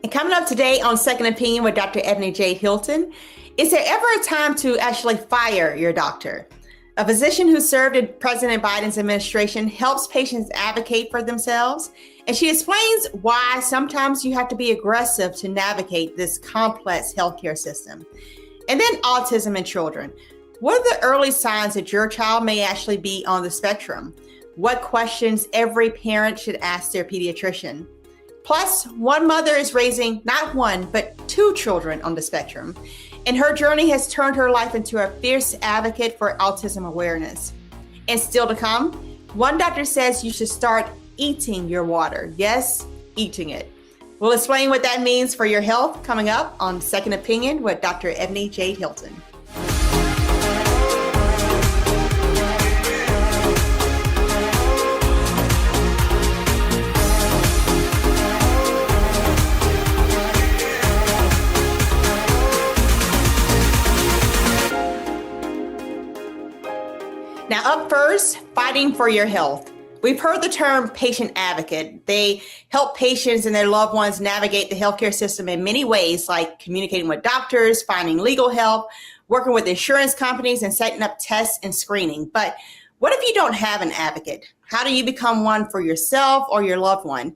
And coming up today on Second Opinion with Dr. Ebony J. Hilton, is there ever a time to actually fire your doctor? A physician who served in President Biden's administration helps patients advocate for themselves, and she explains why sometimes you have to be aggressive to navigate this complex healthcare system. And then autism in children. What are the early signs that your child may actually be on the spectrum? What questions every parent should ask their pediatrician? Plus, one mother is raising not one, but two children on the spectrum. And her journey has turned her life into a fierce advocate for autism awareness. And still to come, one doctor says you should start eating your water. Yes, eating it. We'll explain what that means for your health coming up on Second Opinion with Dr. Ebony J. Hilton. Now, up first, fighting for your health. We've heard the term patient advocate. They help patients and their loved ones navigate the healthcare system in many ways, like communicating with doctors, finding legal help, working with insurance companies, and setting up tests and screening. But what if you don't have an advocate? How do you become one for yourself or your loved one?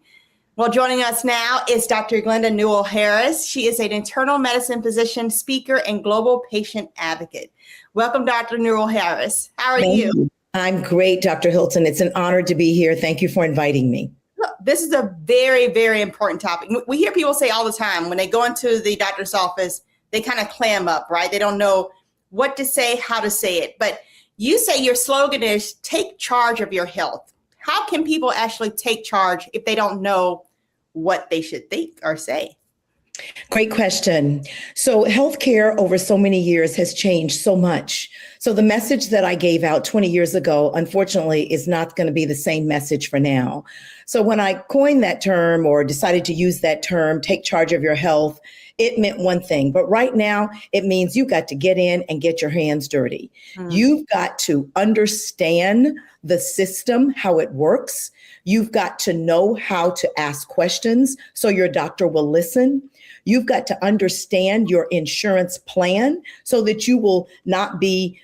Well, joining us now is Dr. Glenda Newell-Harris. She is an internal medicine physician, speaker, and global patient advocate. Welcome, Dr. Newell-Harris. How are you? I'm great, Dr. Hilton. It's an honor to be here. Thank you for inviting me. Look, this is a very, very important topic. We hear people say all the time when they go into the doctor's office, they kind of clam up, right? They don't know what to say, how to say it. But you say your slogan is take charge of your health. How can people actually take charge if they don't know what they should think or say? Great question. So healthcare over so many years has changed so much. So the message that I gave out 20 years ago, unfortunately, is not going to be the same message for now. So when I coined that term or decided to use that term, take charge of your health, it meant one thing. But right now, it means you got to get in and get your hands dirty. You've got to understand the system, how it works. You've got to know how to ask questions so your doctor will listen. You've got to understand your insurance plan so that you will not be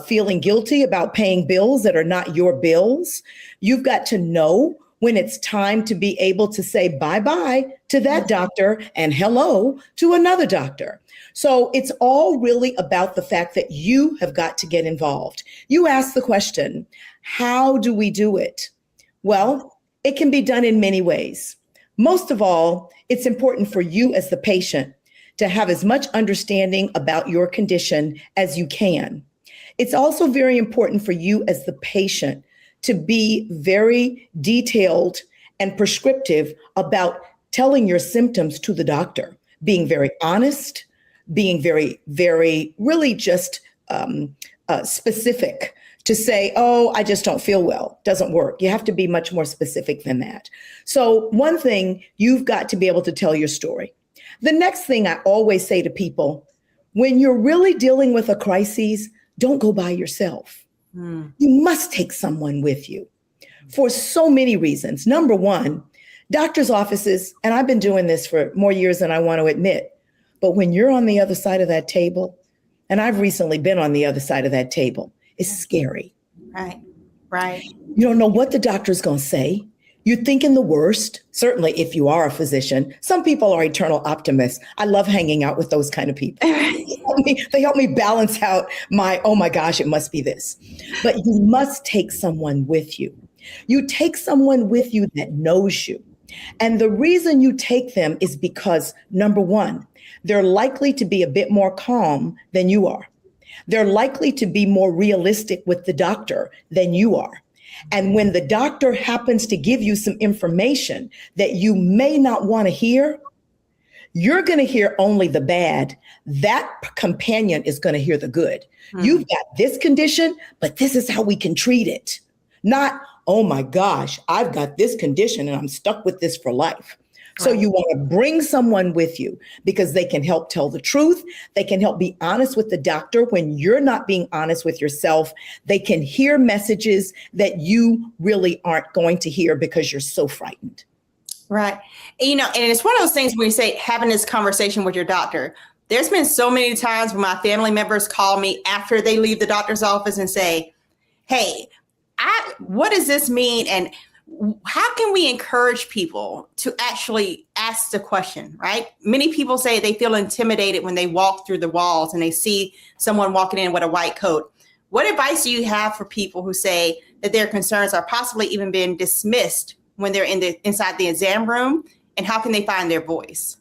feeling guilty about paying bills that are not your bills. You've got to know when it's time to be able to say bye-bye to that doctor and hello to another doctor. So it's all really about the fact that you have got to get involved. You ask the question, how do we do it? Well, it can be done in many ways. Most of all, it's important for you as the patient to have as much understanding about your condition as you can. It's also very important for you as the patient to be very detailed and prescriptive about telling your symptoms to the doctor, being very honest, being very, very, really just specific. To say, oh, I just don't feel well, doesn't work. You have to be much more specific than that. So one thing, you've got to be able to tell your story. The next thing I always say to people, when you're really dealing with a crisis, don't go by yourself. You must take someone with you for so many reasons. Number one, doctor's offices, and I've been doing this for more years than I want to admit, but when you're on the other side of that table, and I've recently been on the other side of that table, it's scary. Right. You don't know what the doctor's going to say. You're thinking the worst, certainly if you are a physician. Some people are eternal optimists. I love hanging out with those kind of people. They help me balance out my, oh my gosh, it must be this. But you must take someone with you. You take someone with you that knows you. And the reason you take them is because, number one, they're likely to be a bit more calm than you are. They're likely to be more realistic with the doctor than you are. And when the doctor happens to give you some information that you may not want to hear, you're going to hear only the bad. That companion is going to hear the good. You've got this condition, but this is how we can treat it. Not, oh my gosh, I've got this condition and I'm stuck with this for life. So you want to bring someone with you because they can help tell the truth. They can help be honest with the doctor when you're not being honest with yourself. They can hear messages that you really aren't going to hear because you're so frightened. Right. And it's one of those things when you say having this conversation with your doctor. There's been so many times when my family members call me after they leave the doctor's office and say, hey, what does this mean? And how can we encourage people to actually ask the question, right? Many people say they feel intimidated when they walk through the walls and they see someone walking in with a white coat. What advice do you have for people who say that their concerns are possibly even being dismissed when they're inside the exam room, and how can they find their voice?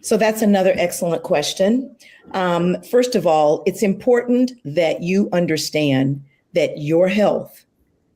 So that's another excellent question. First of all, it's important that you understand that your health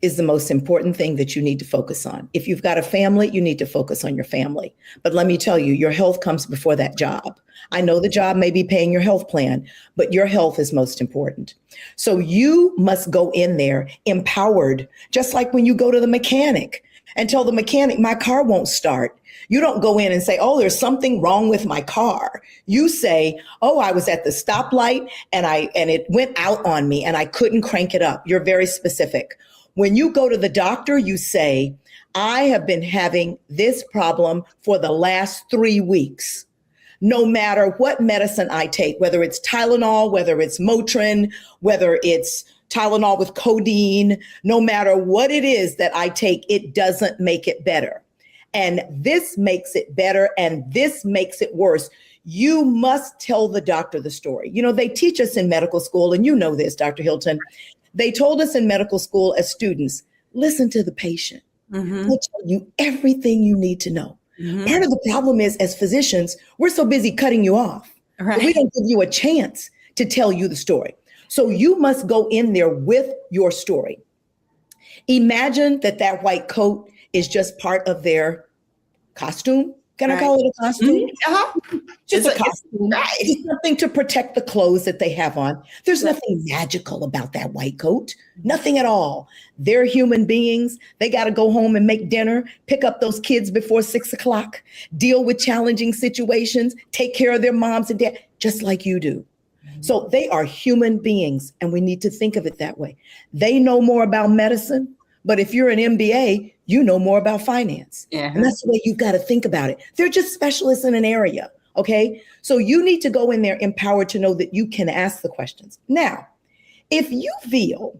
is the most important thing that you need to focus on. If you've got a family, you need to focus on your family. But let me tell you, your health comes before that job. I know the job may be paying your health plan, but your health is most important. So you must go in there empowered, just like when you go to the mechanic and tell the mechanic, my car won't start. You don't go in and say, oh, there's something wrong with my car. You say, oh, I was at the stoplight and it went out on me and I couldn't crank it up. You're very specific. When you go to the doctor, you say, I have been having this problem for the last 3 weeks. No matter what medicine I take, whether it's Tylenol, whether it's Motrin, whether it's Tylenol with codeine, no matter what it is that I take, it doesn't make it better. And this makes it better and this makes it worse. You must tell the doctor the story. They teach us in medical school, and you know this, Dr. Hilton. They told us in medical school as students, listen to the patient. Mm-hmm. They'll tell you everything you need to know. Mm-hmm. Part of the problem is, as physicians, we're so busy cutting you off. Right. We don't give you a chance to tell you the story. So you must go in there with your story. Imagine that white coat is just part of their costume. Can I call it a costume? Mm-hmm. Uh-huh. Just a costume. It's something to protect the clothes that they have on. There's nothing magical about that white coat. Nothing at all. They're human beings. They got to go home and make dinner, pick up those kids before 6 o'clock, deal with challenging situations, take care of their moms and dad, just like you do. Mm-hmm. So they are human beings, and we need to think of it that way. They know more about medicine, but if you're an MBA, you know more about finance. Uh-huh. And that's the way you've got to think about it. They're just specialists in an area. Okay. So you need to go in there empowered to know that you can ask the questions. Now, if you feel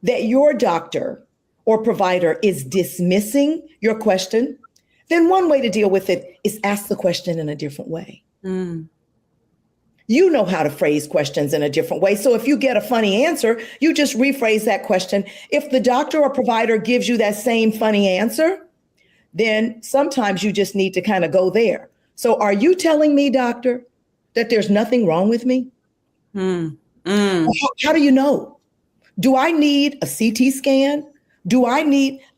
that your doctor or provider is dismissing your question, then one way to deal with it is ask the question in a different way. Mm. You know how to phrase questions in a different way. So if you get a funny answer, you just rephrase that question. If the doctor or provider gives you that same funny answer, then sometimes you just need to kind of go there. So are you telling me, doctor, that there's nothing wrong with me? How do you know? Do I need a CT scan?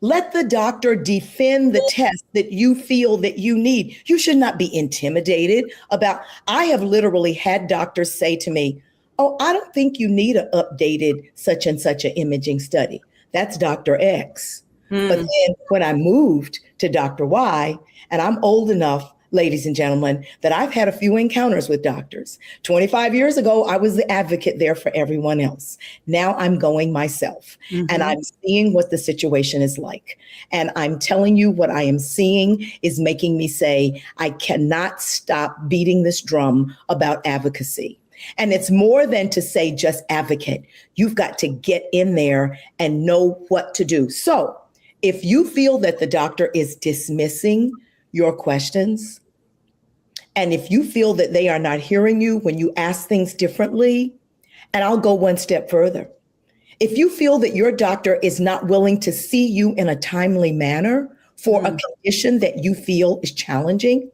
Let the doctor defend the test that you feel that you need. You should not be intimidated about, I have literally had doctors say to me, oh, I don't think you need an updated such and such an imaging study. That's Dr. X. But then when I moved to Dr. Y, and I'm old enough, ladies and gentlemen, that I've had a few encounters with doctors. 25 years ago, I was the advocate there for everyone else. Now I'm going myself, and I'm seeing what the situation is like. And I'm telling you, what I am seeing is making me say, I cannot stop beating this drum about advocacy. And it's more than to say just advocate. You've got to get in there and know what to do. So if you feel that the doctor is dismissing your questions, and if you feel that they are not hearing you when you ask things differently, and I'll go one step further. If you feel that your doctor is not willing to see you in a timely manner for a condition that you feel is challenging,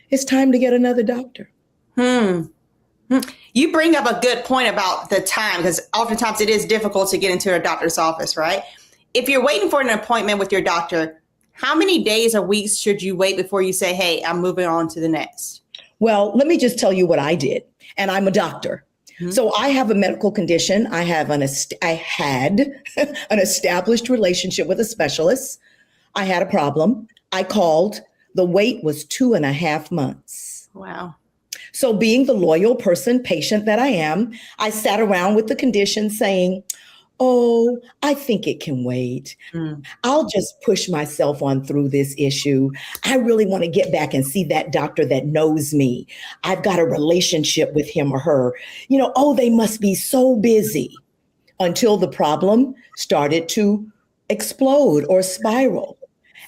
it's time to get another doctor. You bring up a good point about the time, because oftentimes it is difficult to get into a doctor's office, right? If you're waiting for an appointment with your doctor, how many days or weeks should you wait before you say, hey, I'm moving on to the next? Well, let me just tell you what I did. And I'm a doctor. So I have a medical condition. I had an established relationship with a specialist. I had a problem. I called. The wait was 2.5 months. Wow. So being the loyal patient that I am, I sat around with the condition saying, Oh, I think it can wait. Mm. I'll just push myself on through this issue. I really want to get back and see that doctor that knows me. I've got a relationship with him or her. Oh, they must be so busy, until the problem started to explode or spiral.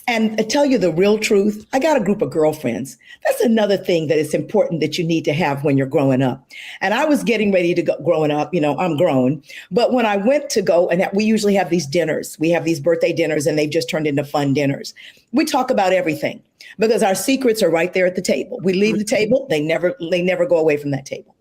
And to tell you the real truth, I got a group of girlfriends. That's another thing that is important that you need to have when you're growing up. And I was getting ready to go growing up, I'm grown. But when I went to go, and we usually have these dinners, we have these birthday dinners, and they've just turned into fun dinners. We talk about everything because our secrets are right there at the table. We leave the table, they never go away from that table.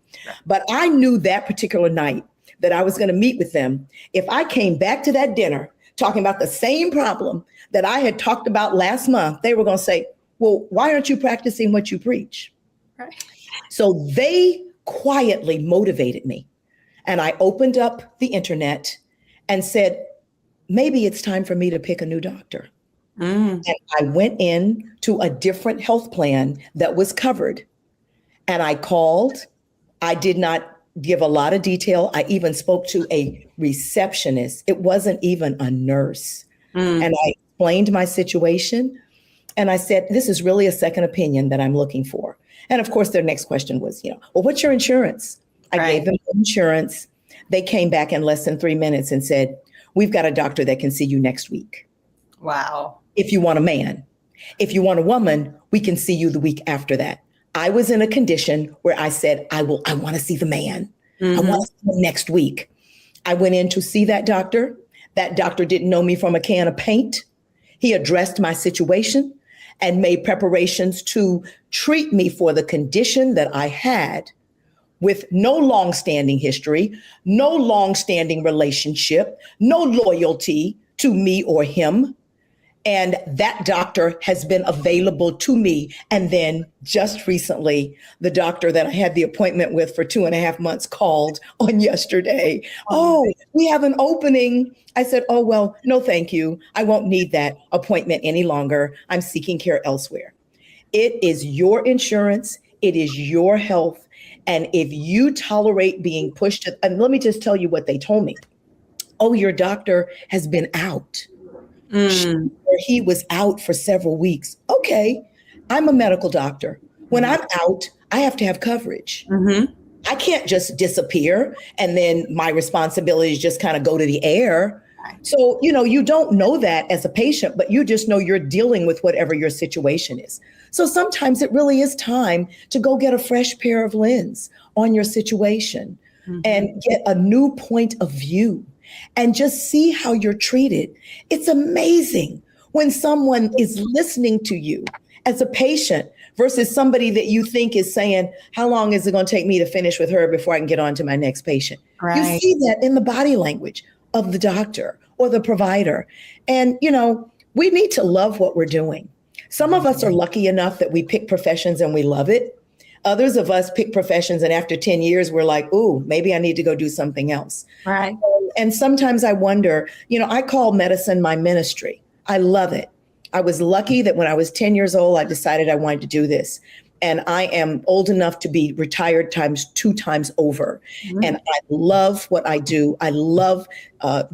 But I knew that particular night that I was going to meet with them. If I came back to that dinner talking about the same problem that I had talked about last month, they were going to say, well, why aren't you practicing what you preach? Right. So they quietly motivated me. And I opened up the internet and said, maybe it's time for me to pick a new doctor. And I went in to a different health plan that was covered. And I called. I did not give a lot of detail. I even spoke to a receptionist. It wasn't even a nurse. And I explained my situation. And I said, this is really a second opinion that I'm looking for. And of course, their next question was, well, what's your insurance? I gave them insurance. They came back in less than 3 minutes and said, we've got a doctor that can see you next week. Wow. If you want a man. If you want a woman, we can see you the week after that. I was in a condition where I said, I want to see the man. I want to see him next week. I went in to see that doctor. That doctor didn't know me from a can of paint. He addressed my situation and made preparations to treat me for the condition that I had, with no long-standing history, no long-standing relationship, no loyalty to me or him. And that doctor has been available to me. And then just recently, the doctor that I had the appointment with for 2.5 months called on yesterday. Oh, we have an opening. I said, oh, well, no, thank you. I won't need that appointment any longer. I'm seeking care elsewhere. It is your insurance. It is your health. And if you tolerate being pushed, and let me just tell you what they told me. Oh, your doctor has been out. He was out for several weeks. Okay, I'm a medical doctor. When I'm out, I have to have coverage. I can't just disappear and then my responsibilities just kind of go to the air. So, you don't know that as a patient, but you just know you're dealing with whatever your situation is. So sometimes it really is time to go get a fresh pair of lens on your situation and get a new point of view. And just see how you're treated. It's amazing when someone is listening to you as a patient versus somebody that you think is saying, how long is it going to take me to finish with her before I can get on to my next patient? Right. You see that in the body language of the doctor or the provider. And, we need to love what we're doing. Some of us are lucky enough that we pick professions and we love it. Others of us pick professions and after 10 years, we're like, ooh, maybe I need to go do something else. Right. And sometimes I wonder, I call medicine my ministry. I love it. I was lucky that when I was 10 years old, I decided I wanted to do this. And I am old enough to be retired two times over. And I love what I do. I love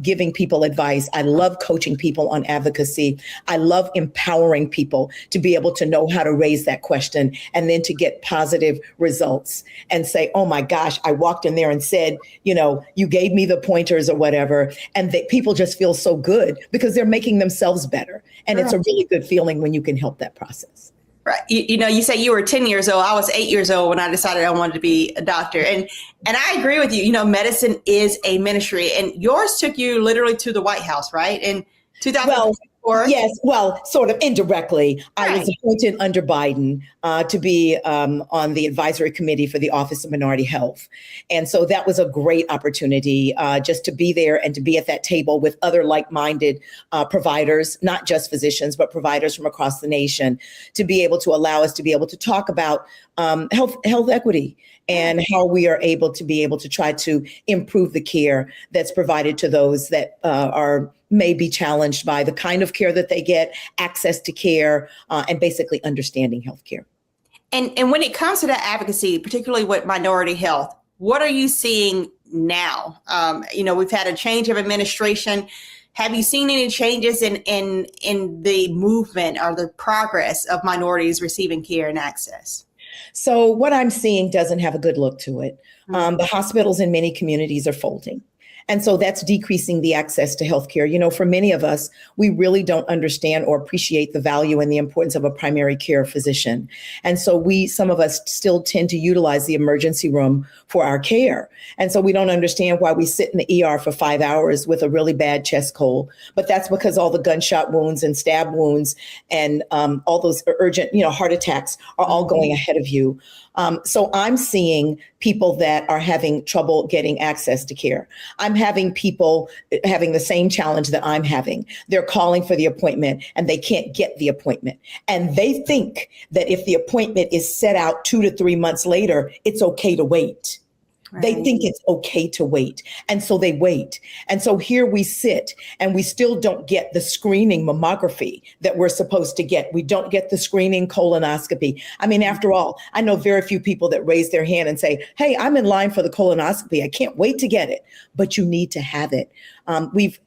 giving people advice. I love coaching people on advocacy. I love empowering people to be able to know how to raise that question and then to get positive results and say, oh my gosh, I walked in there and said, you gave me the pointers or whatever. And people just feel so good because they're making themselves better. And it's a really good feeling when you can help that process. Right. You say you were 10 years old. I was 8 years old when I decided I wanted to be a doctor. And I agree with you. Medicine is a ministry, and yours took you literally to the White House, right? In 2004. Yes. Well, sort of indirectly. Right. I was appointed under Biden to be on the advisory committee for the Office of Minority Health. And so that was a great opportunity just to be there and to be at that table with other like-minded providers, not just physicians, but providers from across the nation, to be able to allow us to be able to talk about health equity and how we are able to try to improve the care that's provided to those that may be challenged by the kind of care that they get, access to care, and basically understanding healthcare. And when it comes to that advocacy, particularly with minority health, what are you seeing now? We've had a change of administration. Have you seen any changes in the movement or the progress of minorities receiving care and access? So what I'm seeing doesn't have a good look to it. The hospitals in many communities are folding. And so that's decreasing the access to healthcare. For many of us, we really don't understand or appreciate the value and the importance of a primary care physician. And so some of us still tend to utilize the emergency room for our care. And so we don't understand why we sit in the ER for 5 hours with a really bad chest cold. But that's because all the gunshot wounds and stab wounds and all those urgent, heart attacks are all going ahead of you. So I'm seeing people that are having trouble getting access to care. I'm having people having the same challenge that I'm having. They're calling for the appointment and they can't get the appointment. And they think that if the appointment is set out 2 to 3 months later, it's okay to wait. Right. They think it's okay to wait. And so they wait. And so here we sit and we still don't get the screening mammography that we're supposed to get. We don't get the screening colonoscopy. I mean, after all, I know very few people that raise their hand and say, hey, I'm in line for the colonoscopy. I can't wait to get it. But you need to have it. We've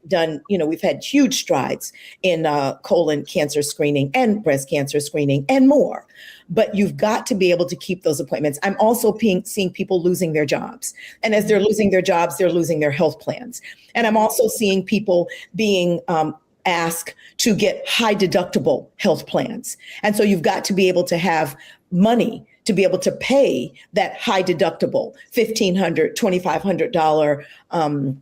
had huge strides in colon cancer screening and breast cancer screening and more. But you've got to be able to keep those appointments. I'm also seeing people losing their jobs. And as they're losing their jobs, they're losing their health plans. And I'm also seeing people being asked to get high deductible health plans. And so you've got to be able to have money to be able to pay that high deductible $1,500, $2,500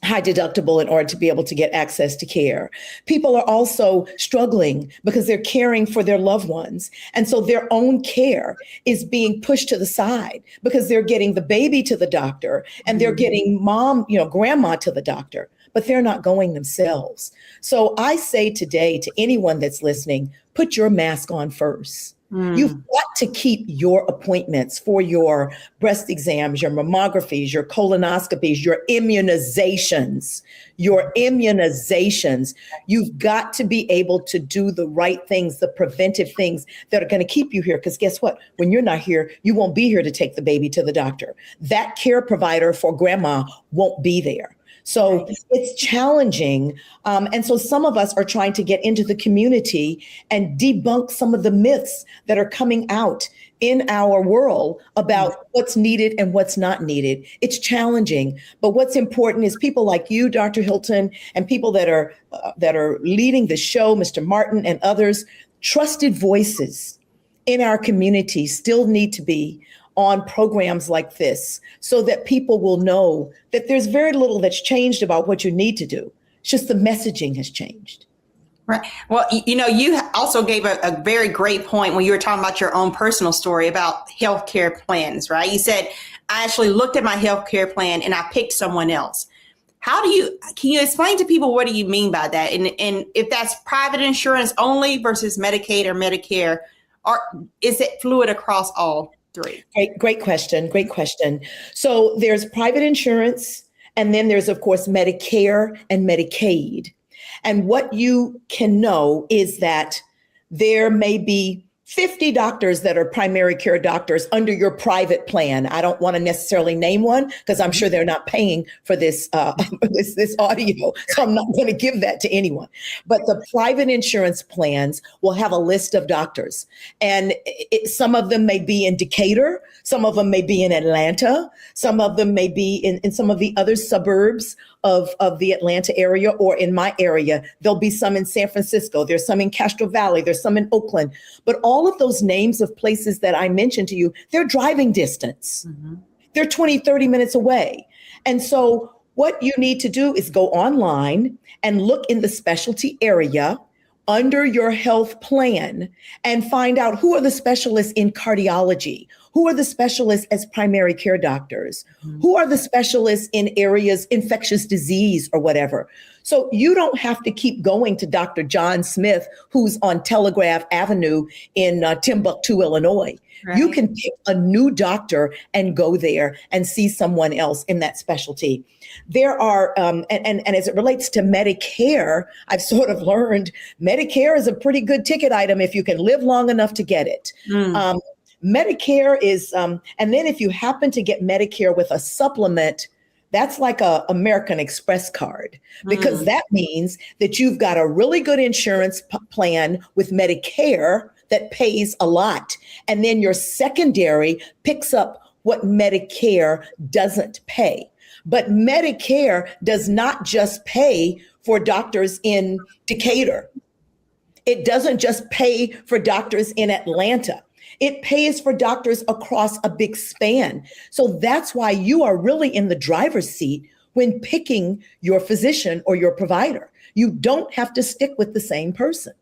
high deductible in order to be able to get access to care. People are also struggling because they're caring for their loved ones. And so their own care is being pushed to the side because they're getting the baby to the doctor and they're getting grandma to the doctor, but they're not going themselves. So I say today to anyone that's listening, put your mask on first. You've got to keep your appointments for your breast exams, your mammographies, your colonoscopies, your immunizations. You've got to be able to do the right things, the preventive things that are going to keep you here. Because guess what? When you're not here, you won't be here to take the baby to the doctor. That care provider for grandma won't be there. So it's challenging. And so some of us are trying to get into the community and debunk some of the myths that are coming out in our world about what's needed and what's not needed. It's challenging. But what's important is people like you, Dr. Hilton, and people that are leading the show, Mr. Martin and others, trusted voices in our community still need to be on programs like this so that people will know that there's very little that's changed about what you need to do. It's just the messaging has changed. Right. Well, you also gave a very great point when you were talking about your own personal story about healthcare plans, right? You said, I actually looked at my healthcare plan and I picked someone else. Can you explain to people what do you mean by that? And if that's private insurance only versus Medicaid or Medicare, or is it fluid across all three? Great question. So there's private insurance, and then there's, of course, Medicare and Medicaid. And what you can know is that there may be 50 doctors that are primary care doctors under your private plan. I don't want to necessarily name one because I'm sure they're not paying for this this audio. So I'm not going to give that to anyone. But the private insurance plans will have a list of doctors. And some of them may be in Decatur. Some of them may be in Atlanta. Some of them may be in some of the other suburbs of the Atlanta area, or in my area. There'll be some in San Francisco. There's some in Castro Valley. There's some in Oakland. But all of those names of places that I mentioned to you, they're driving distance. They're 20, 30 minutes away. And so what you need to do is go online and look in the specialty area under your health plan and find out who are the specialists in cardiology, who are the specialists as primary care doctors, who are the specialists in areas, infectious disease or whatever. So you don't have to keep going to Dr. John Smith, who's on Telegraph Avenue in Timbuktu, Illinois. Right. You can pick a new doctor and go there and see someone else in that specialty. There are, and as it relates to Medicare, I've sort of learned Medicare is a pretty good ticket item if you can live long enough to get it. Medicare is, and then if you happen to get Medicare with a supplement, That's like a American Express card, because that means that you've got a really good insurance plan with Medicare that pays a lot. And then your secondary picks up what Medicare doesn't pay. But Medicare does not just pay for doctors in Decatur. It doesn't just pay for doctors in Atlanta. It pays for doctors across a big span. So that's why you are really in the driver's seat when picking your physician or your provider. You don't have to stick with the same person.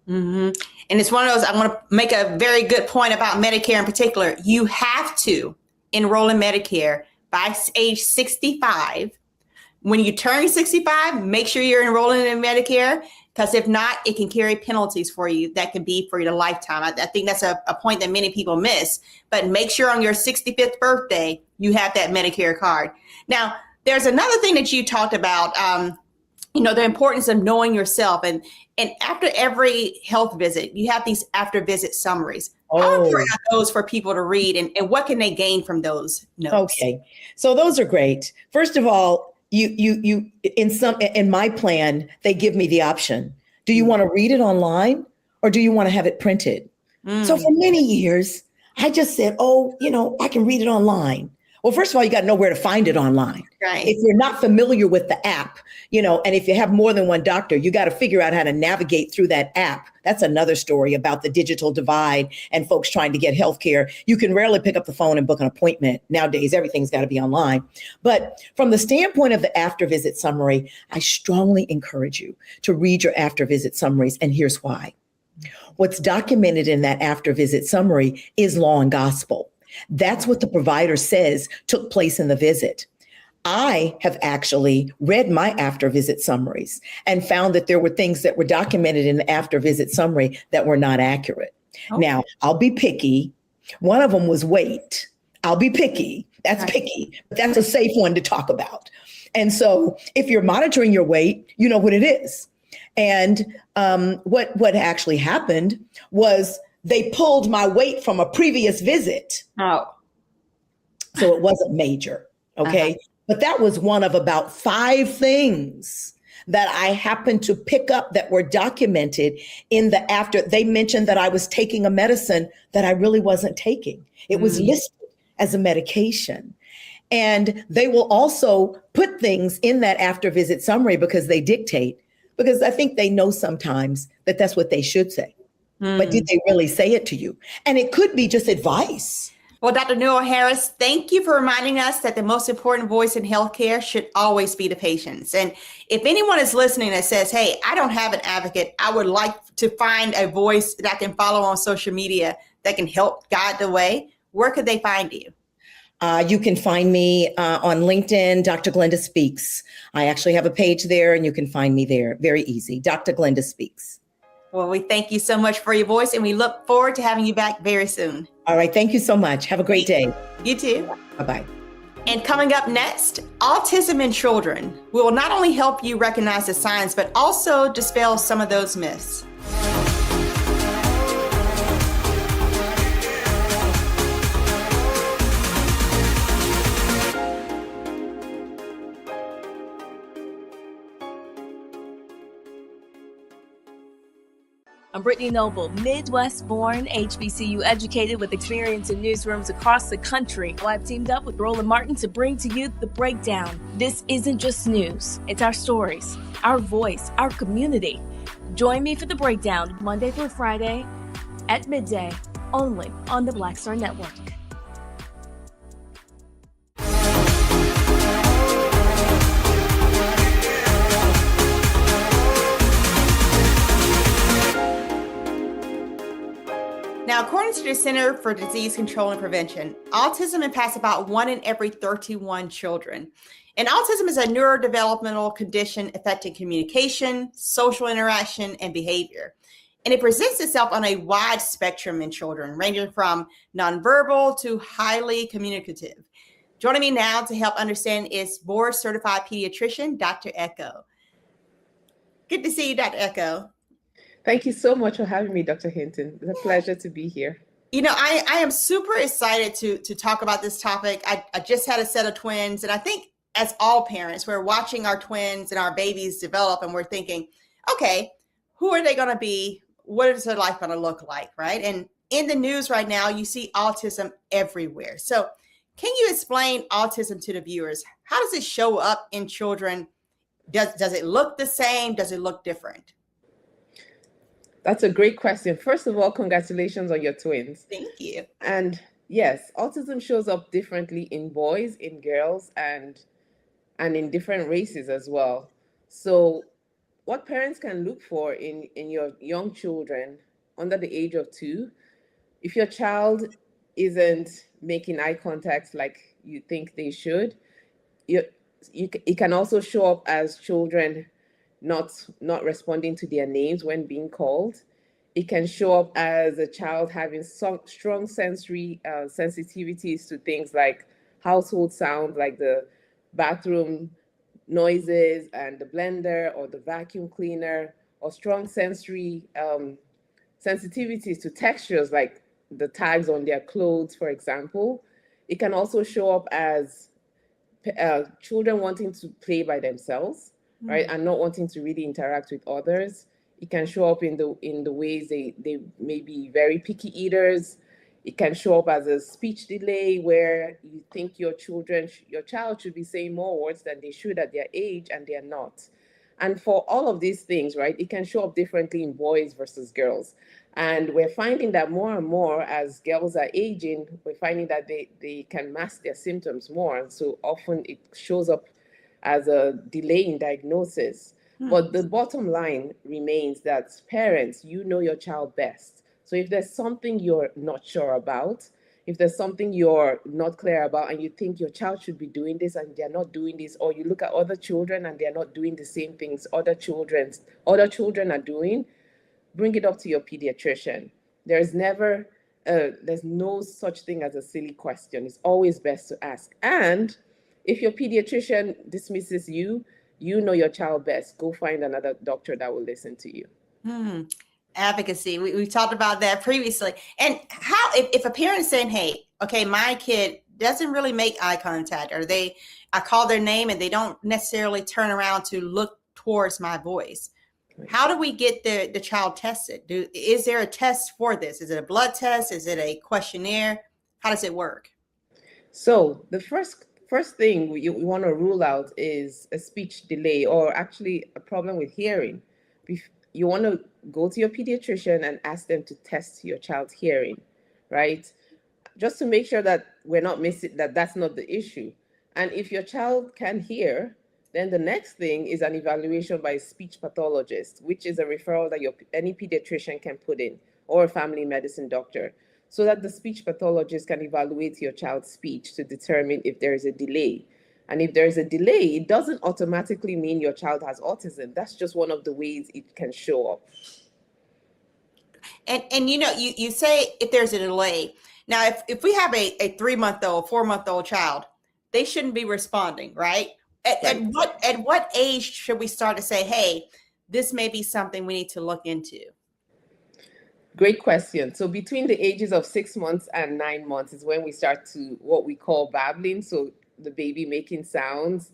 Mm-hmm. And it's one of those, I want to make a very good point about Medicare in particular. You have to enroll in Medicare by age 65. When you turn 65, make sure you're enrolling in Medicare, because if not, it can carry penalties for you that can be for your lifetime. I think that's a point that many people miss. But make sure on your 65th birthday, you have that Medicare card. Now, there's another thing that you talked about, the importance of knowing yourself. And after every health visit, you have these after visit summaries. How important are those for people to read, and what can they gain from those notes? Okay, so those are great. First of all, you in my plan, they give me the option. Do you want to read it online, or do you want to have it printed? So for many years, I just said, I can read it online. Well, first of all, you got to know where to find it online. Right. If you're not familiar with the app, and if you have more than one doctor, you got to figure out how to navigate through that app. That's another story about the digital divide and folks trying to get healthcare. You can rarely pick up the phone and book an appointment. Nowadays, everything's got to be online. But from the standpoint of the after visit summary, I strongly encourage you to read your after visit summaries. And here's why. What's documented in that after visit summary is law and gospel. That's what the provider says took place in the visit. I have actually read my after visit summaries and found that there were things that were documented in the after visit summary that were not accurate. Okay. Now, I'll be picky. One of them was weight. I'll be picky. That's picky, but that's a safe one to talk about. And so if you're monitoring your weight, you know what it is. And what actually happened was they pulled my weight from a previous visit. Oh. So it wasn't major. Okay. But that was one of about 5 things that I happened to pick up that were documented in the after. They mentioned that I was taking a medicine that I really wasn't taking. It was listed as a medication. And they will also put things in that after visit summary because they dictate, because I think they know sometimes that that's what they should say. But did they really say it to you? And it could be just advice. Well, Dr. Newell Harris, thank you for reminding us that the most important voice in healthcare should always be the patients. And if anyone is listening that says, hey, I don't have an advocate, I would like to find a voice that I can follow on social media that can help guide the way, where could they find you? You can find me on LinkedIn, Dr. Glenda Speaks. I actually have a page there and you can find me there. Very easy. Dr. Glenda Speaks. Well, we thank you so much for your voice and we look forward to having you back very soon. All right. Thank you so much. Have a great day. You too. Bye-bye. And coming up next, autism in children. We will not only help you recognize the signs, but also dispel some of those myths. I'm Brittany Noble, Midwest-born, HBCU educated with experience in newsrooms across the country. Well, I've teamed up with Roland Martin to bring to you The Breakdown. This isn't just news. It's our stories, our voice, our community. Join me for The Breakdown, Monday through Friday at midday, only on the Black Star Network. Now, according to the Center for Disease Control and Prevention, autism impacts about 1 in every 31 children. And autism is a neurodevelopmental condition affecting communication, social interaction, and behavior. And it presents itself on a wide spectrum in children, ranging from nonverbal to highly communicative. Joining me now to help understand is board-certified pediatrician, Dr. Echo. Good to see you, Dr. Echo. Thank you so much for having me, Dr. Hinton. It's a pleasure to be here. You know, I am super excited to talk about this topic. I just had a set of twins, and I think as all parents, we're watching our twins and our babies develop, and we're thinking, okay, who are they going to be? What is their life going to look like, right? And in the news right now, you see autism everywhere. So can you explain autism to the viewers? How does it show up in children? Does it look the same? Does it look different? That's a great question. First of all, congratulations on your twins. Thank you. And yes, autism shows up differently in boys, in girls, and in different races as well. So what parents can look for in your young children under the age of 2, if your child isn't making eye contact like you think they should, it can also show up as children not responding to their names when being called. It can show up as a child having strong sensory sensitivities to things like household sound, like the bathroom noises and the blender or the vacuum cleaner, or strong sensory sensitivities to textures like the tags on their clothes, for example. It can also show up as children wanting to play by themselves, right, and not wanting to really interact with others. It can show up in the ways they may be very picky eaters. It can show up as a speech delay where you think your child should be saying more words than they should at their age, and they're not. And for all of these things, right, it can show up differently in boys versus girls. And we're finding that more and more as girls are aging, we're finding that they can mask their symptoms more. And so often it shows up as a delay in diagnosis. But the bottom line remains that parents, you know your child best. So if there's something you're not sure about, if there's something you're not clear about and you think your child should be doing this and they're not doing this, or you look at other children and they're not doing the same things other children are doing, bring it up to your pediatrician. There's no such thing as a silly question. It's always best to ask. And if your pediatrician dismisses you, you know your child best. Go find another doctor that will listen to you. Advocacy. We talked about that previously. And how, if a parent's saying, hey, okay, my kid doesn't really make eye contact, or I call their name and they don't necessarily turn around to look towards my voice. How do we get the child tested? Is there a test for this? Is it a blood test? Is it a questionnaire? How does it work? So the first thing we want to rule out is a speech delay, or actually a problem with hearing. You want to go to your pediatrician and ask them to test your child's hearing, right? Just to make sure that we're not missing, that's not the issue. And if your child can hear, then the next thing is an evaluation by a speech pathologist, which is a referral that any pediatrician can put in, or a family medicine doctor, so that the speech pathologist can evaluate your child's speech to determine if there is a delay. And if there is a delay, it doesn't automatically mean your child has autism. That's just one of the ways it can show up. And you say if there's a delay. Now, if we have a 3-month-old, 4-month-old child, they shouldn't be responding, right? At what age should we start to say, hey, this may be something we need to look into? Great question. So between the ages of 6 months and 9 months is when we start to what we call babbling. So the baby making sounds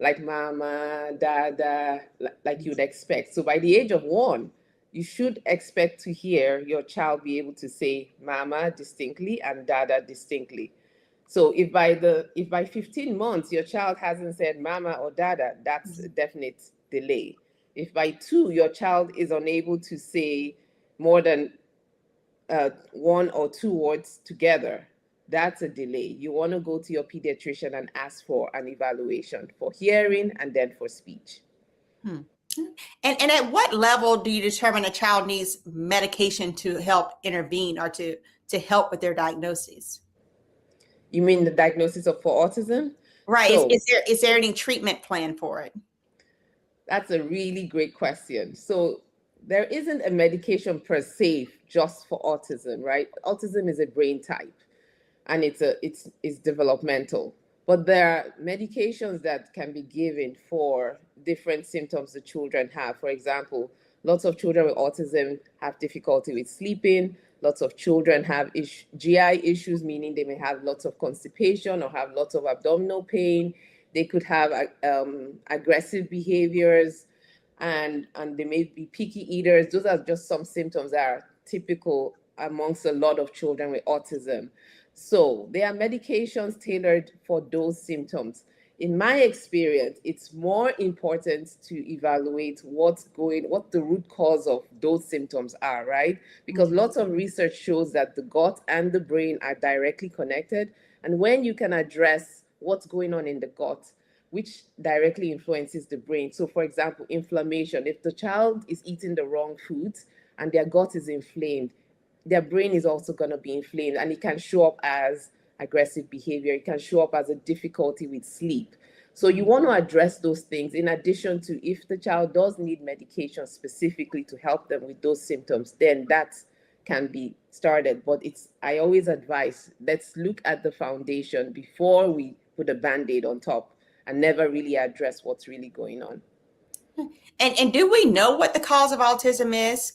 like mama, dada, like you'd expect. So by the age of 1, you should expect to hear your child be able to say mama distinctly and dada distinctly. So if by 15 months your child hasn't said mama or dada, that's a definite delay. If by 2 your child is unable to say more than 1 or 2 words together, that's a delay. You want to go to your pediatrician and ask for an evaluation for hearing and then for speech. And at what level do you determine a child needs medication to help intervene or to help with their diagnosis? You mean the diagnosis for autism? Right. So, is there any treatment plan for it? That's a really great question. So there isn't a medication per se just for autism, right? Autism is a brain type, and it's developmental. But there are medications that can be given for different symptoms the children have. For example, lots of children with autism have difficulty with sleeping. Lots of children have GI issues, meaning they may have lots of constipation or have lots of abdominal pain. They could have aggressive behaviors, and they may be picky eaters. Those are just some symptoms that are typical amongst a lot of children with autism. So there are medications tailored for those symptoms. In my experience, it's more important to evaluate what the root cause of those symptoms are, right? Because lots of research shows that the gut and the brain are directly connected. And when you can address what's going on in the gut, which directly influences the brain. So for example, inflammation. If the child is eating the wrong foods and their gut is inflamed, their brain is also going to be inflamed, and it can show up as aggressive behavior. It can show up as a difficulty with sleep. So you want to address those things in addition to, if the child does need medication specifically to help them with those symptoms, then that can be started. But I always advise, let's look at the foundation before we put a Band-Aid on top and never really address what's really going on. And do we know what the cause of autism is?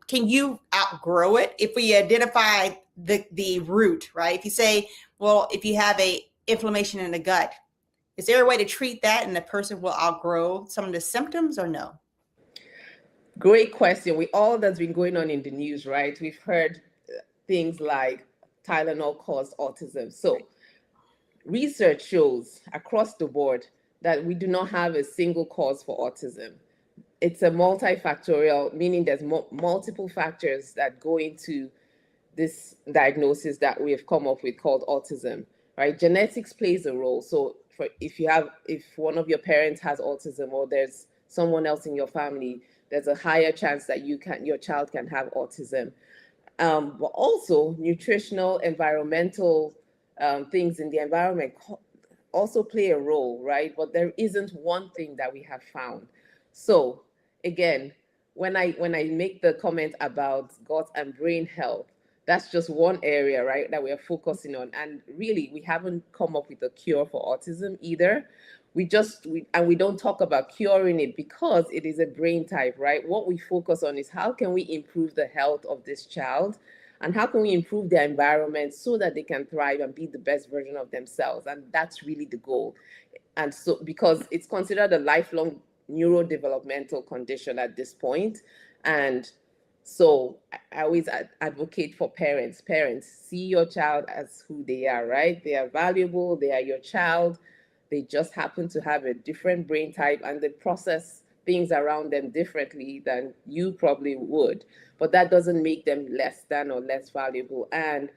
Can you outgrow it if we identify the root, right? If you say, well, if you have a inflammation in the gut, is there a way to treat that and the person will outgrow some of the symptoms, or no? Great question. With all that's been going on in the news, right? We've heard things like Tylenol caused autism. So research shows across the board that we do not have a single cause for autism. It's a multifactorial, meaning there's multiple factors that go into this diagnosis that we have come up with called autism, right? Genetics plays a role. So if one of your parents has autism, or there's someone else in your family, there's a higher chance that your child can have autism. But also nutritional, environmental things in the environment also play a role, right? But there isn't one thing that we have found. So again, when I make the comment about gut and brain health, that's just one area, right, that we are focusing on. And really, we haven't come up with a cure for autism either. We don't talk about curing it because it is a brain type, right? What we focus on is how can we improve the health of this child, and how can we improve their environment so that they can thrive and be the best version of themselves. And that's really the goal. And so, because it's considered a lifelong neurodevelopmental condition at this point. And so I always advocate for parents. Parents, see your child as who they are, right? They are valuable. They are your child. They just happen to have a different brain type, and they process things around them differently than you probably would. But that doesn't make them less than or less valuable. And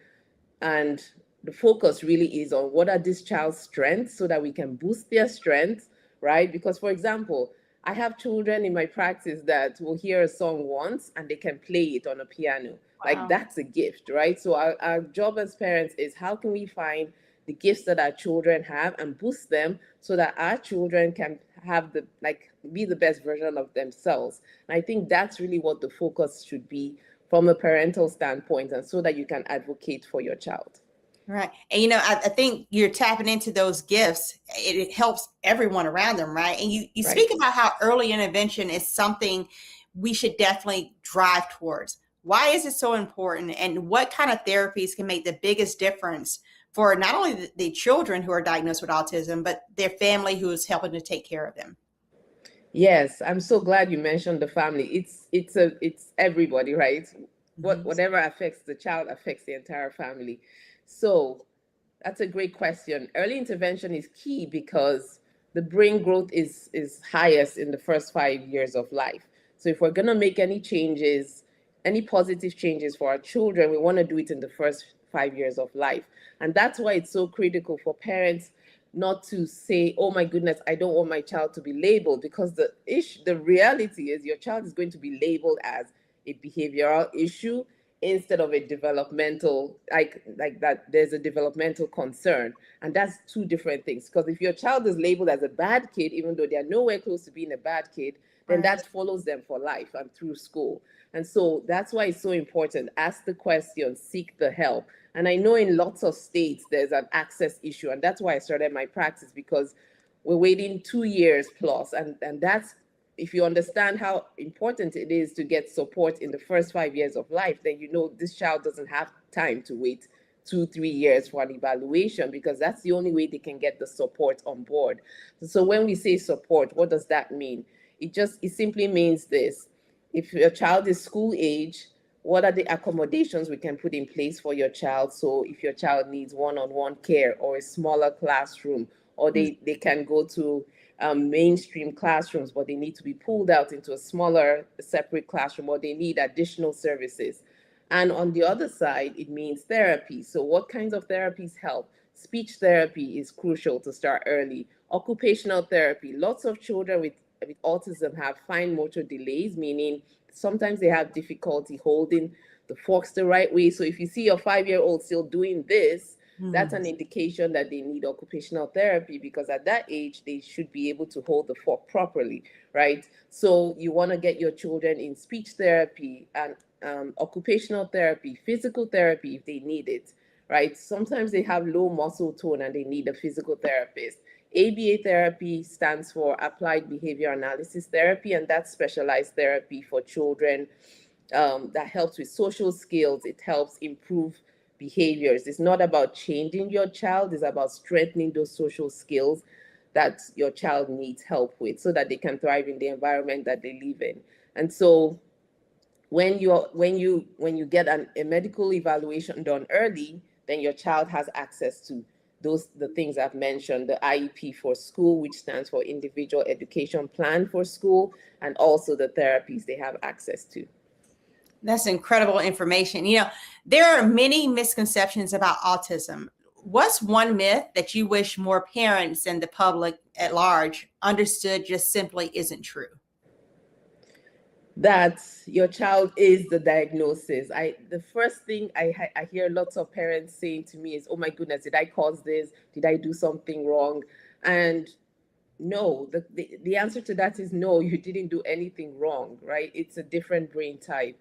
the focus really is on what are this child's strengths so that we can boost their strengths, right? Because, for example, I have children in my practice that will hear a song once and they can play it on a piano. Wow. Like, that's a gift, right? So our job as parents is, how can we find the gifts that our children have and boost them so that our children can have be the best version of themselves. And I think that's really what the focus should be from a parental standpoint, and so that you can advocate for your child. Right. And, I think you're tapping into those gifts. It helps everyone around them, right? And you right. Speak about how early intervention is something we should definitely drive towards. Why is it so important? And what kind of therapies can make the biggest difference for not only the children who are diagnosed with autism, but their family who is helping to take care of them? Yes, I'm so glad you mentioned the family. It's everybody, right? Mm-hmm. Whatever affects the child affects the entire family. So that's a great question. Early intervention is key because the brain growth is highest in the first 5 years of life. So if we're going to make any changes, any positive changes for our children, we want to do it in the first 5 years of life. And that's why it's so critical for parents not to say, oh my goodness, I don't want my child to be labeled, because the reality is your child is going to be labeled as a behavioral issue instead of a developmental, like that there's a developmental concern. And that's two different things. Because if your child is labeled as a bad kid, even though they're nowhere close to being a bad kid, then that follows them for life and through school. And so that's why it's so important. Ask the question, seek the help. And I know in lots of states there's an access issue. And that's why I started my practice, because we're waiting 2 years plus. And that's, if you understand how important it is to get support in the first 5 years of life, then you know this child doesn't have time to wait 2-3 years for an evaluation, because that's the only way they can get the support on board. So when we say support, what does that mean? It simply means this: if your child is school age, what are the accommodations we can put in place for your child? So if your child needs one-on-one care or a smaller classroom, or they can go to mainstream classrooms, but they need to be pulled out into a smaller, separate classroom, or they need additional services. And on the other side, it means therapy. So what kinds of therapies help? Speech therapy is crucial to start early. Occupational therapy. Lots of children with autism have fine motor delays, meaning sometimes they have difficulty holding the forks the right way. So if you see your 5-year-old still doing this, that's an indication that they need occupational therapy, because at that age, they should be able to hold the fork properly, right? So you want to get your children in speech therapy and occupational therapy, physical therapy if they need it, right? Sometimes they have low muscle tone and they need a physical therapist. ABA therapy stands for Applied Behavior Analysis Therapy, and that's specialized therapy for children that helps with social skills. It helps improve behaviors. It's not about changing your child, it's about strengthening those social skills that your child needs help with, so that they can thrive in the environment that they live in. And so when you get a medical evaluation done early, then your child has access to the things I've mentioned: the IEP for school, which stands for Individual Education Plan for School, and also the therapies they have access to. That's incredible information. There are many misconceptions about autism. What's one myth that you wish more parents and the public at large understood just simply isn't true? That your child is the diagnosis. The first thing I hear lots of parents saying to me is, "Oh my goodness, did I cause this? Did I do something wrong?" And no, the answer to that is no, you didn't do anything wrong, right? It's a different brain type.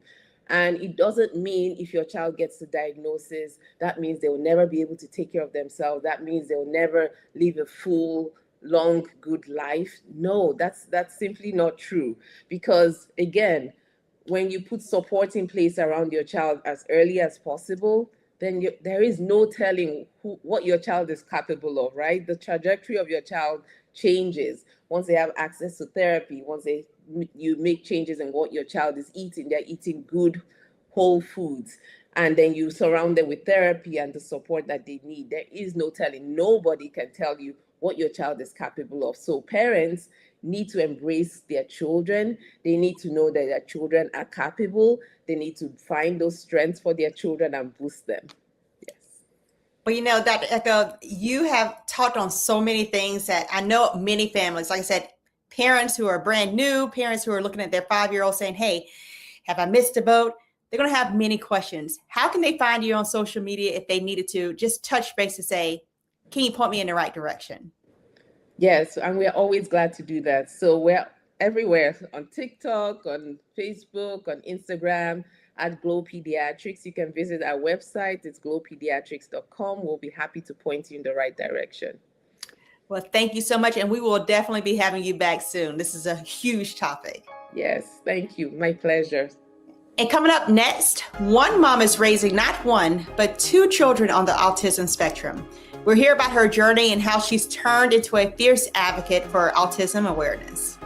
And it doesn't mean if your child gets the diagnosis, that means they will never be able to take care of themselves. That means they'll never live a full, long, good life. No, that's simply not true. Because again, when you put support in place around your child as early as possible, then there is no telling what your child is capable of, right? The trajectory of your child changes once they have access to therapy. Once you make changes in what your child is eating, they're eating good whole foods, and then you surround them with therapy and the support that they need. There is no telling. Nobody can tell you what your child is capable of. So parents need to embrace their children. They need to know that their children are capable. They need to find those strengths for their children and boost them. Yes. Well, Dr. Echo, you have talked on so many things that I know many families, like I said, parents who are brand new, parents who are looking at their 5-year-old saying, "Hey, have I missed a boat?" They're going to have many questions. How can they find you on social media if they needed to just touch base to say, "Can you point me in the right direction?" Yes, and we're always glad to do that. So we're everywhere, on TikTok, on Facebook, on Instagram, at Glow Pediatrics. You can visit our website. It's glowpediatrics.com. We'll be happy to point you in the right direction. Well, thank you so much. And we will definitely be having you back soon. This is a huge topic. Yes, thank you. My pleasure. And coming up next, one mom is raising not one, but 2 children on the autism spectrum. We'll hear about her journey and how she's turned into a fierce advocate for autism awareness.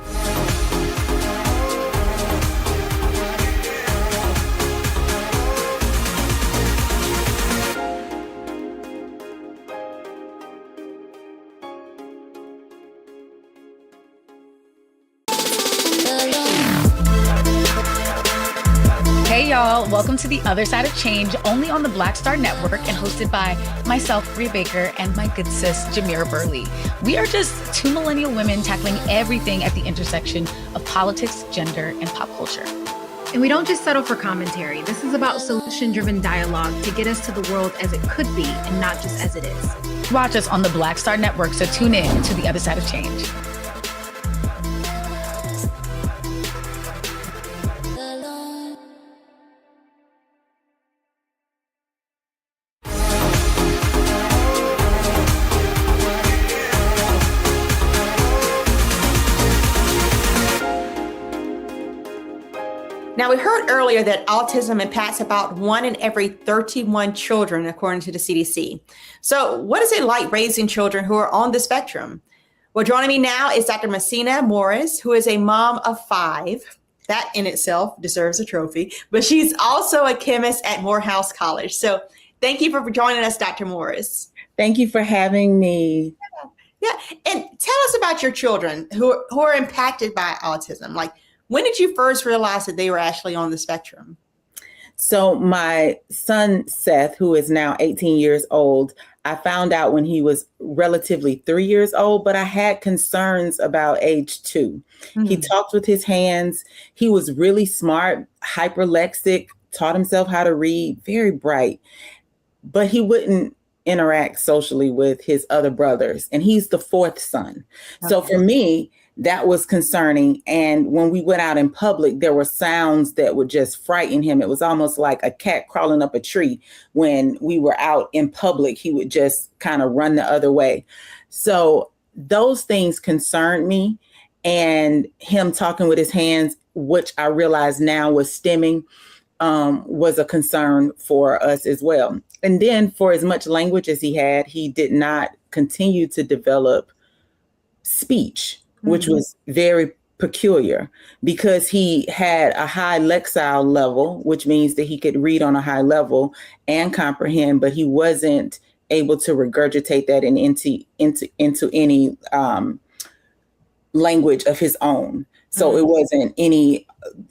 Hey y'all, welcome to The Other Side of Change, only on the Black Star Network and hosted by myself, Bria Baker, and my good sis, Jamira Burley. We are just 2 millennial women tackling everything at the intersection of politics, gender, and pop culture. And we don't just settle for commentary. This is about solution-driven dialogue to get us to the world as it could be and not just as it is. Watch us on the Black Star Network, so tune in to The Other Side of Change. Now, we heard earlier that autism impacts about 1 in every 31 children, according to the CDC. So what is it like raising children who are on the spectrum? Well, joining me now is Dr. Messina Morris, who is a mom of 5. That in itself deserves a trophy, but she's also a chemist at Morehouse College. So thank you for joining us, Dr. Morris. Thank you for having me. Yeah. And tell us about your children who are impacted by autism. Like, when did you first realize that they were actually on the spectrum? So my son, Seth, who is now 18 years old, I found out when he was relatively 3 years old, but I had concerns about age 2. Mm-hmm. He talked with his hands. He was really smart, hyperlexic, taught himself how to read, very bright, but he wouldn't interact socially with his other brothers. And he's the 4th son. Okay. So for me, that was concerning. And when we went out in public, there were sounds that would just frighten him. It was almost like a cat crawling up a tree. When we were out in public, he would just kind of run the other way. So those things concerned me. And him talking with his hands, which I realize now was stimming, was a concern for us as well. And then for as much language as he had, he did not continue to develop speech, which was very peculiar because he had a high lexile level, which means that he could read on a high level and comprehend, but he wasn't able to regurgitate that into any language of his own. So it wasn't any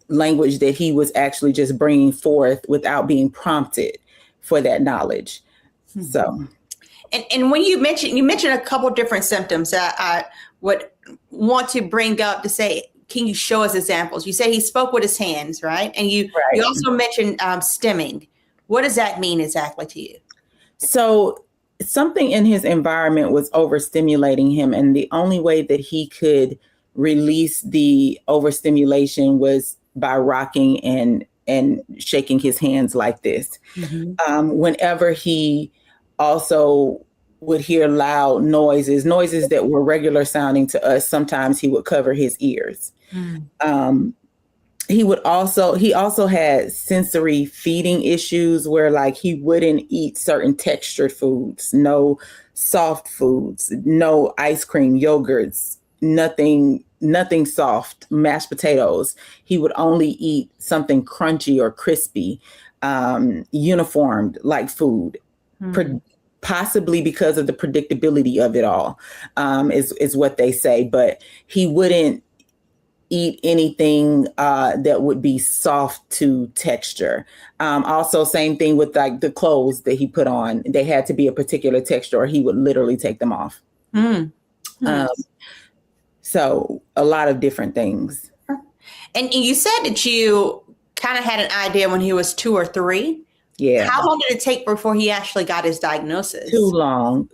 language that he was actually just bringing forth without being prompted for that knowledge. So. And when you mentioned a couple different symptoms that I would want to bring up to say, can you show us examples? You say he spoke with his hands, right? And you also mentioned stimming. What does that mean exactly to you? So something in his environment was overstimulating him. And the only way that he could release the overstimulation was by rocking and shaking his hands like this. Mm-hmm. Whenever he also would hear loud noises that were regular sounding to us, sometimes he would cover his ears. Mm. He also had sensory feeding issues where like he wouldn't eat certain textured foods, no soft foods, no ice cream, yogurts, nothing soft, mashed potatoes. He would only eat something crunchy or crispy, uniformed like food. Possibly because of the predictability of it all, is what they say. But he wouldn't eat anything that would be soft to texture. Also, same thing with like the clothes that he put on. They had to be a particular texture or he would literally take them off. So a lot of different things. And you said that you kind of had an idea when he was 2 or 3. Yeah. How long did it take before he actually got his diagnosis? Too long.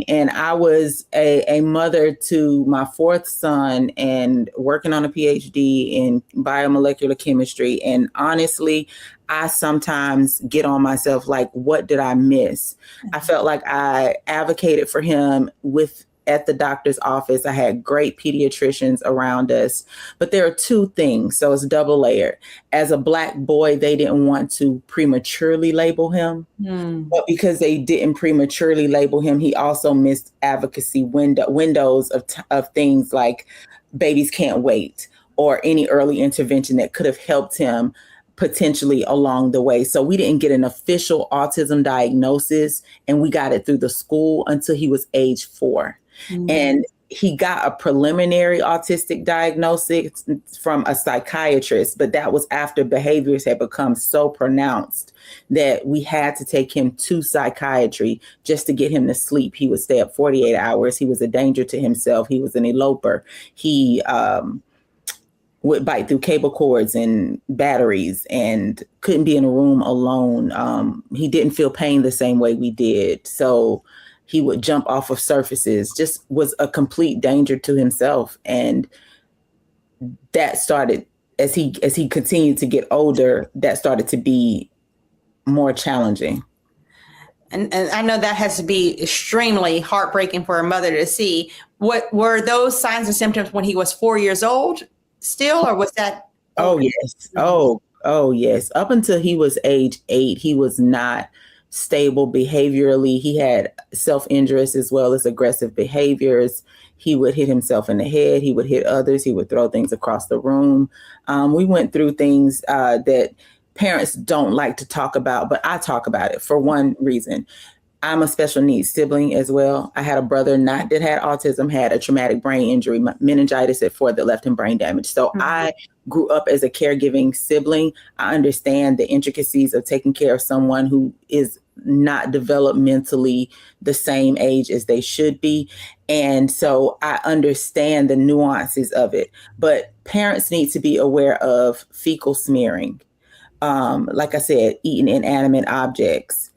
And I was a mother to my 4th son and working on a PhD in biomolecular chemistry. And honestly, I sometimes get on myself like, what did I miss? Mm-hmm. I felt like I advocated for him at the doctor's office. I had great pediatricians around us, but there are 2 things. So it's double layered. As a Black boy, they didn't want to prematurely label him, but because they didn't prematurely label him, he also missed advocacy windows of things like babies can't wait or any early intervention that could have helped him potentially along the way. So we didn't get an official autism diagnosis and we got it through the school until he was age 4. Mm-hmm. And he got a preliminary autistic diagnosis from a psychiatrist, but that was after behaviors had become so pronounced that we had to take him to psychiatry just to get him to sleep. He would stay up 48 hours. He was a danger to himself. He was an eloper. He would bite through cable cords and batteries and couldn't be in a room alone. He didn't feel pain the same way we did. So he would jump off of surfaces, just was a complete danger to himself. And that started, as he continued to get older, that started to be more challenging. And I know that has to be extremely heartbreaking for a mother to see. What were those signs and symptoms when he was 4 years old still, or was that Oh, yes. Oh, yes. Up until he was age 8, he was not stable behaviorally. He had self-injurious as well as aggressive behaviors. He would hit himself in the head. He would hit others. He would throw things across the room. We went through things that parents don't like to talk about, but I talk about it for one reason. I'm a special needs sibling as well. I had a brother not that had autism, had a traumatic brain injury, meningitis at 4 that left him brain damage. So I grew up as a caregiving sibling. I understand the intricacies of taking care of someone who is not developmentally the same age as they should be. And so I understand the nuances of it. But parents need to be aware of fecal smearing. Like I said, eating inanimate objects,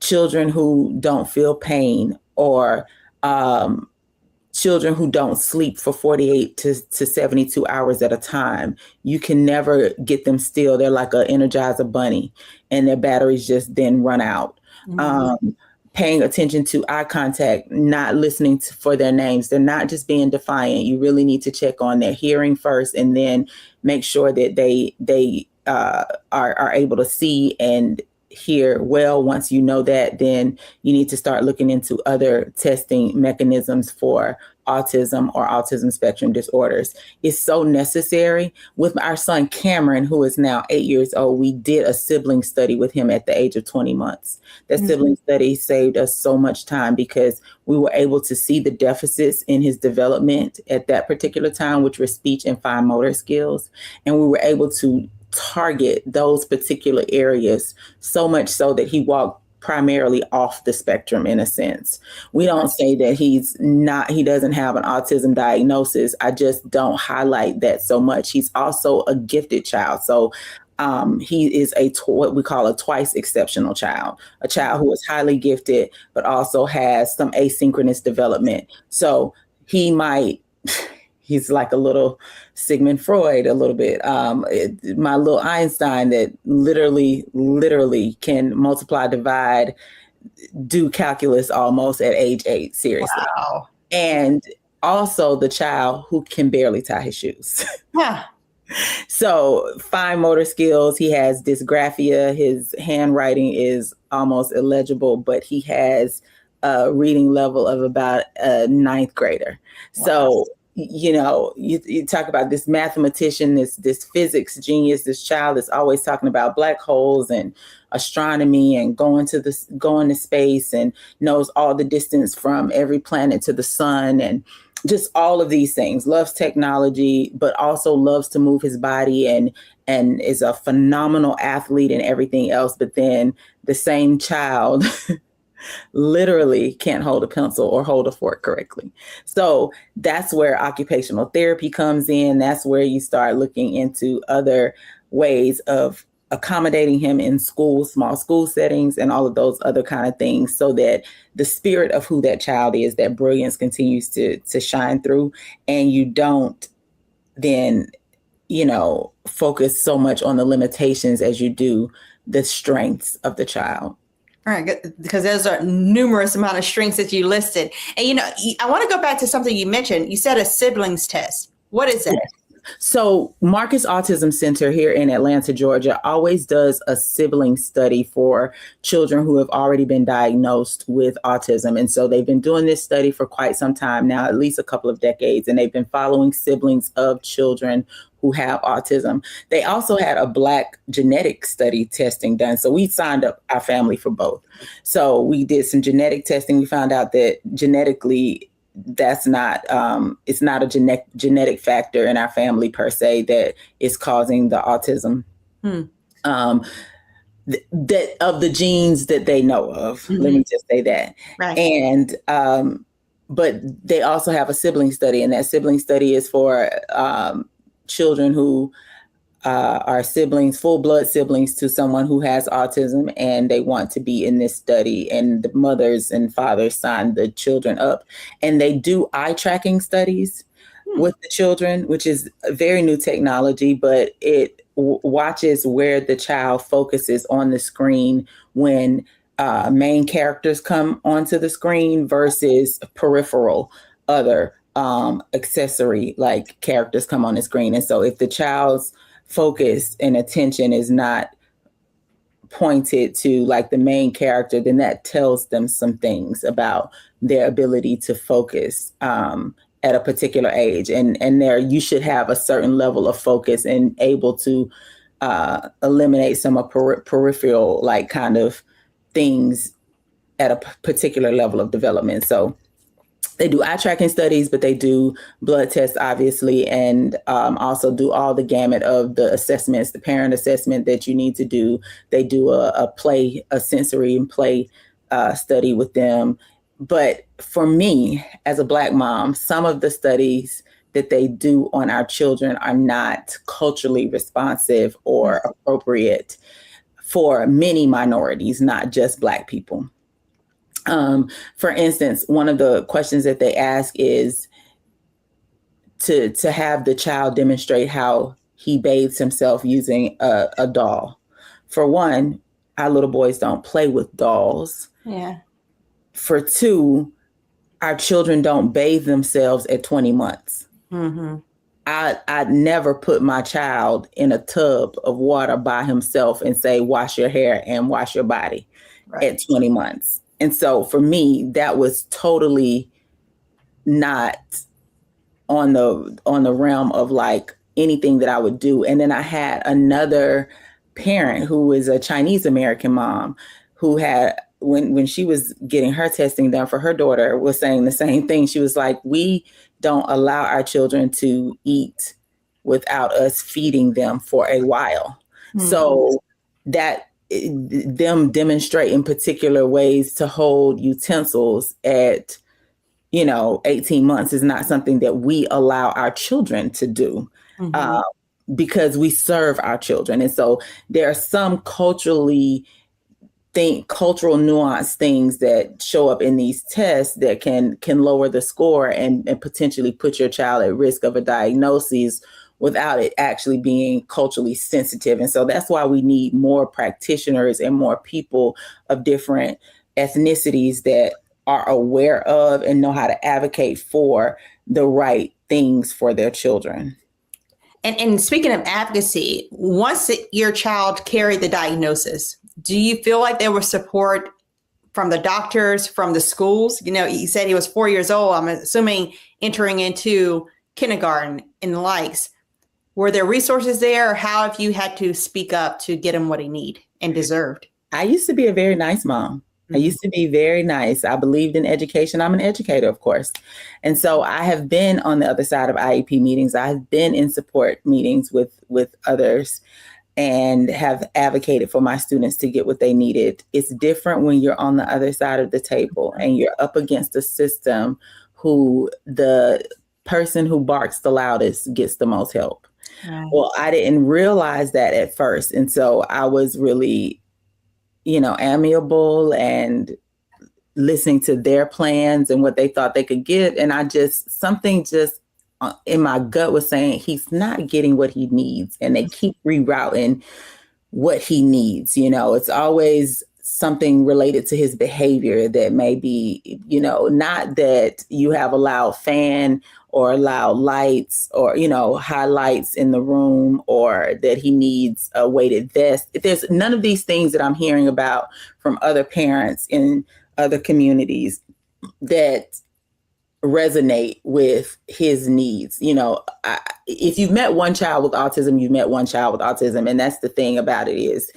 children who don't feel pain, or children who don't sleep for 48 to 72 hours at a time. You can never get them still. They're like an Energizer bunny, and their batteries just then run out. Paying attention to eye contact, not listening for their names. They're not just being defiant. You really need to check on their hearing first, and then make sure that they are able to see and hear well. Once you know that, then you need to start looking into other testing mechanisms for autism or autism spectrum disorders. It's so necessary. With our son Cameron, who is now 8 years old, we did a sibling study with him at the age of 20 months. That sibling study saved us so much time because we were able to see the deficits in his development at that particular time, which were speech and fine motor skills. And we were able to target those particular areas, so much so that he walked primarily off the spectrum in a sense. We don't say that he doesn't have an autism diagnosis. I just don't highlight that so much. He's also a gifted child. So he is what we call a twice exceptional child, a child who is highly gifted, but also has some asynchronous development. So he's like a little Sigmund Freud, a little bit. My little Einstein that literally can multiply, divide, do calculus almost at age 8, seriously. Wow. And also the child who can barely tie his shoes. Yeah. So fine motor skills, he has dysgraphia. His handwriting is almost illegible, but he has a reading level of about a 9th grader. Wow. So you talk about this mathematician, this physics genius, this child is always talking about black holes and astronomy and going to space, and knows all the distance from every planet to the sun, and just all of these things. Loves technology, but also loves to move his body, and is a phenomenal athlete and everything else. But then the same child literally can't hold a pencil or hold a fork correctly. So that's where occupational therapy comes in. That's where you start looking into other ways of accommodating him in school, small school settings, and all of those other kind of things, so that the spirit of who that child is, that brilliance continues to shine through, and you don't then, focus so much on the limitations as you do the strengths of the child. All right, good, because those are numerous amount of strengths that you listed. And, I want to go back to something you mentioned. You said a siblings test. What is it? Yes. So Marcus Autism Center here in Atlanta, Georgia, always does a sibling study for children who have already been diagnosed with autism. And so they've been doing this study for quite some time now, at least a couple of decades, and they've been following siblings of children who have autism. They also had a Black genetic study testing done. So we signed up our family for both. So we did some genetic testing. We found out that genetically, that's not, it's not a genetic factor in our family per se that is causing the autism. That of the genes that they know of. Let me just say that. Right. And, but they also have a sibling study, and that sibling study is for children who are siblings, full blood siblings to someone who has autism, and they want to be in this study, and the mothers and fathers sign the children up. And they do eye tracking studies with the children, which is a very new technology, but it watches where the child focuses on the screen when main characters come onto the screen versus peripheral other accessory like characters come on the screen. And so if the child's focus and attention is not pointed to like the main character, then that tells them some things about their ability to focus at a particular age. And there, you should have a certain level of focus and able to eliminate some of peripheral like kind of things at a particular level of development. So they do eye tracking studies, but they do blood tests, obviously, and also do all the gamut of the assessments, the parent assessment that you need to do. They do a sensory and play study with them. But for me, as a Black mom, some of the studies that they do on our children are not culturally responsive or appropriate for many minorities, not just Black people. For instance, one of the questions that they ask is to have the child demonstrate how he bathes himself using a doll. For one, our little boys don't play with dolls. Yeah. For two, our children don't bathe themselves at 20 months. Mm-hmm. I'd never put my child in a tub of water by himself and say, wash your hair and wash your body at 20 months. And so for me, that was totally not on the realm of like anything that I would do. And then I had another parent who is a Chinese American mom who had, when she was getting her testing done for her daughter, was saying the same thing. She was like, we don't allow our children to eat without us feeding them for a while. Mm-hmm. So that them demonstrating particular ways to hold utensils at, 18 months is not something that we allow our children to do. Mm-hmm. Because we serve our children. And so there are some cultural nuance things that show up in these tests that can lower the score and potentially put your child at risk of a diagnosis without it actually being culturally sensitive. And so that's why we need more practitioners and more people of different ethnicities that are aware of and know how to advocate for the right things for their children. And speaking of advocacy, once your child carried the diagnosis, do you feel like there was support from the doctors, from the schools? You said he was 4 years old, I'm assuming entering into kindergarten and the likes. Were there resources there, or how have you had to speak up to get him what he need and deserved? I used to be a very nice mom. Mm-hmm. I used to be very nice. I believed in education. I'm an educator, of course. And so I have been on the other side of IEP meetings. I've been in support meetings with others and have advocated for my students to get what they needed. It's different when you're on the other side of the table and you're up against a system who the person who barks the loudest gets the most help. Right. Well, I didn't realize that at first. And so I was really, amiable and listening to their plans and what they thought they could get. And something in my gut was saying he's not getting what he needs. And they keep rerouting what he needs. It's always something related to his behavior that may be, not that you have a loud fan or loud lights or, highlights in the room, or that he needs a weighted vest. There's none of these things that I'm hearing about from other parents in other communities that resonate with his needs. If you've met one child with autism, you've met one child with autism. And that's the thing about it is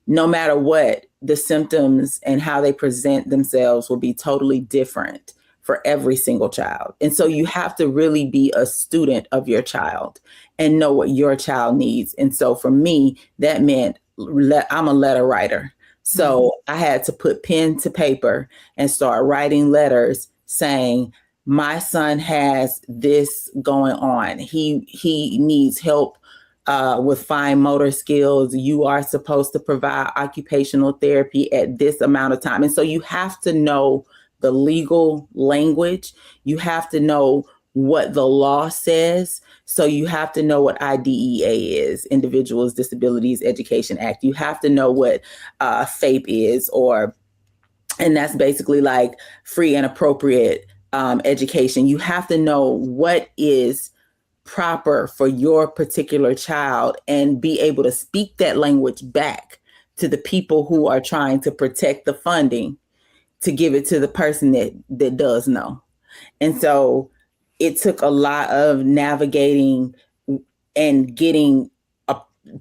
no matter what, the symptoms and how they present themselves will be totally different for every single child. And so you have to really be a student of your child and know what your child needs. And so for me, that meant I'm a letter writer. So I had to put pen to paper and start writing letters saying, my son has this going on. He needs help with fine motor skills. You are supposed to provide occupational therapy at this amount of time. And so you have to know the legal language. You have to know what the law says. So you have to know what IDEA is, Individuals Disabilities Education Act. You have to know what FAPE is, and that's basically like free and appropriate education. You have to know what is proper for your particular child and be able to speak that language back to the people who are trying to protect the funding to give it to the person that does know. And so it took a lot of navigating and getting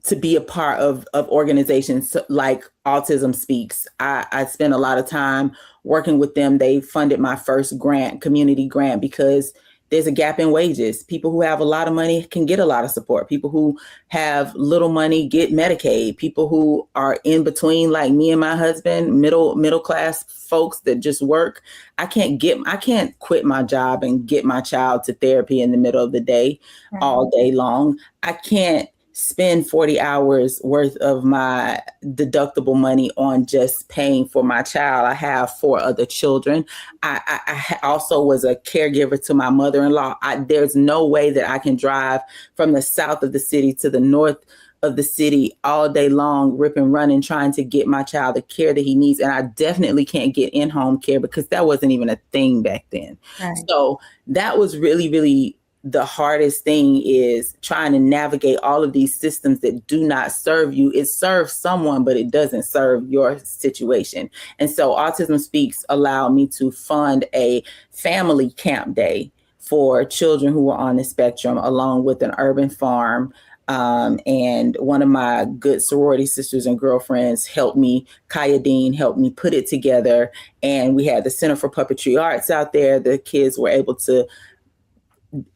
to be a part of organizations like Autism Speaks. I spent a lot of time working with them. They funded my first grant, community grant, because there's a gap in wages. People who have a lot of money can get a lot of support. People who have little money get Medicaid. People who are in between, like me and my husband, middle class folks that just work. I can't quit my job and get my child to therapy in the middle of the day, all day long. I can't spend 40 hours worth of my deductible money on just paying for my child. I have 4 other children. I also was a caregiver to my mother-in-law. There's no way that I can drive from the south of the city to the north of the city all day long, rip and running, trying to get my child the care that he needs. And I definitely can't get in-home care because that wasn't even a thing back then. Right. So that was really, really the hardest thing, is trying to navigate all of these systems that do not serve you. It serves someone, but it doesn't serve your situation. And so Autism Speaks allowed me to fund a family camp day for children who were on the spectrum, along with an urban farm. And one of my good sorority sisters and girlfriends helped me, Kaya Dean helped me put it together. And we had the Center for Puppetry Arts out there. The kids were able to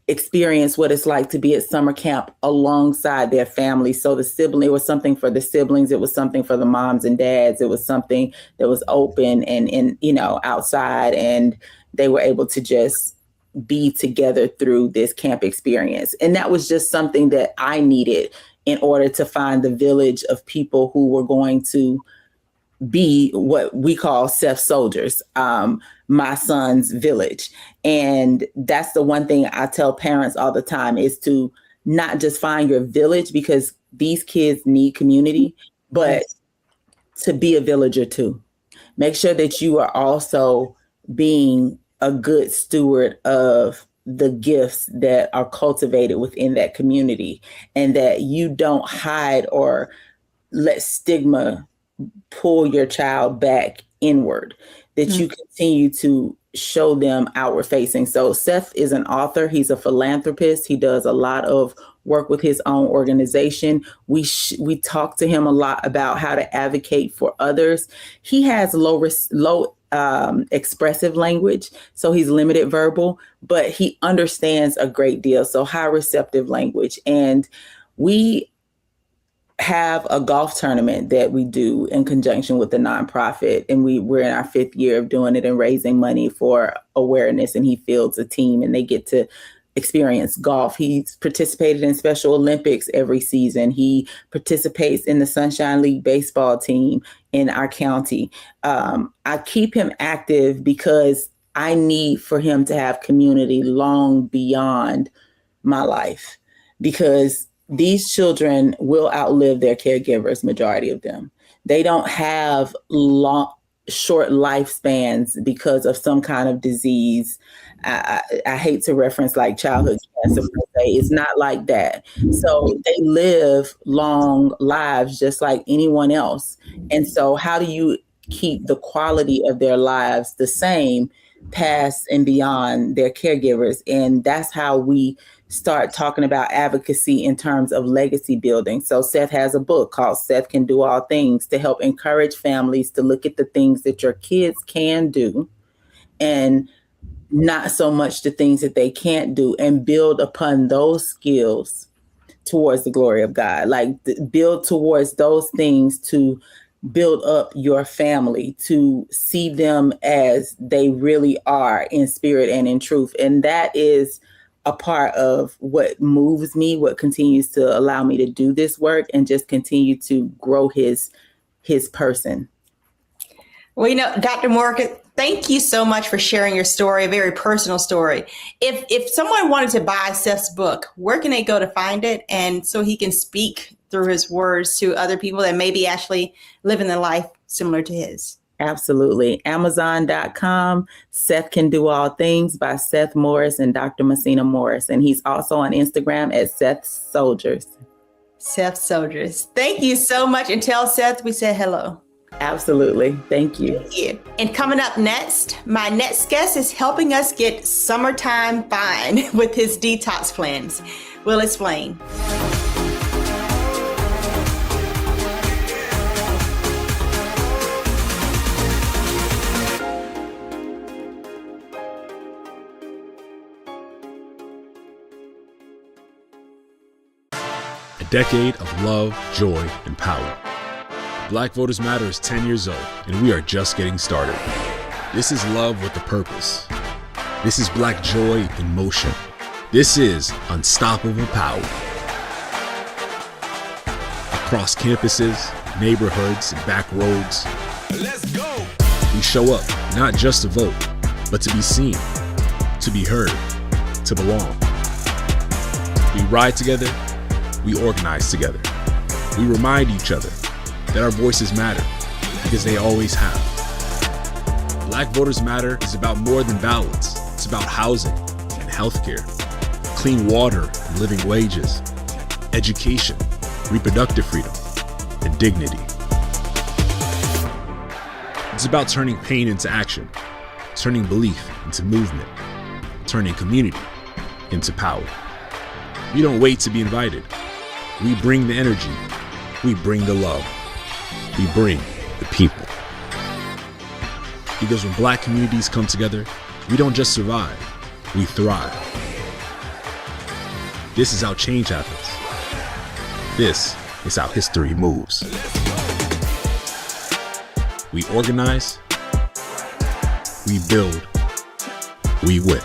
experience what it's like to be at summer camp alongside their family. So it was something for the siblings. It was something for the moms and dads. It was something that was open and outside, and they were able to just be together through this camp experience. And that was just something that I needed in order to find the village of people who were going to be what we call Seth soldiers, my son's village. And that's the one thing I tell parents all the time, is to not just find your village, because these kids need community, but to be a villager too. Make sure that you are also being a good steward of the gifts that are cultivated within that community, and that you don't hide or let stigma pull your child back inward, that you continue to show them outward facing. So Seth is an author. He's a philanthropist. He does a lot of work with his own organization. We talk to him a lot about how to advocate for others. He has low expressive language, so he's limited verbal, but he understands a great deal. So high receptive language. And we have a golf tournament that we do in conjunction with the nonprofit. And we're in our 5th year of doing it and raising money for awareness. And he fields a team and they get to experience golf. He's participated in Special Olympics every season. He participates in the Sunshine League baseball team in our county. I keep him active because I need for him to have community long beyond my life, because these children will outlive their caregivers, majority of them. They don't have short lifespans because of some kind of disease. I hate to reference like childhood cancer, per se. It's not like that. So they live long lives just like anyone else. And so how do you keep the quality of their lives the same past and beyond their caregivers? And that's how we start talking about advocacy in terms of legacy building. So Seth has a book called Seth Can Do All Things, to help encourage families to look at the things that your kids can do and not so much the things that they can't do, and build upon those skills towards the glory of God. Like build towards those things to build up your family, to see them as they really are in spirit and in truth. And that is a part of what moves me, what continues to allow me to do this work and just continue to grow his person. Well, Dr. Morgan, thank you so much for sharing your story, a very personal story. If someone wanted to buy Seth's book, where can they go to find it? And so he can speak through his words to other people that maybe actually living the life similar to his. Absolutely. Amazon.com, Seth Can Do All Things by Seth Morris and Dr. Messina Morris. And he's also on Instagram at Seth Soldiers. Seth Soldiers. Thank you so much. And tell Seth we said hello. Absolutely. Thank you. Thank you. And coming up next, my next guest is helping us get summertime fine with his detox plans. We'll explain. A decade of love, joy, and power. Black Voters Matter is 10 years old, and we are just getting started. This is love with a purpose. This is Black joy in motion. This is unstoppable power. Across campuses, neighborhoods, and back roads, let's go! We show up not just to vote, but to be seen, to be heard, to belong. We ride together. We organize together. We remind each other that our voices matter because they always have. Black Voters Matter is about more than ballots. It's about housing and healthcare, clean water and living wages, education, reproductive freedom, and dignity. It's about turning pain into action, turning belief into movement, turning community into power. We don't wait to be invited. We bring the energy. We bring the love. We bring the people. Because when Black communities come together, we don't just survive, we thrive. This is how change happens. This is how history moves. We organize, we build, we win.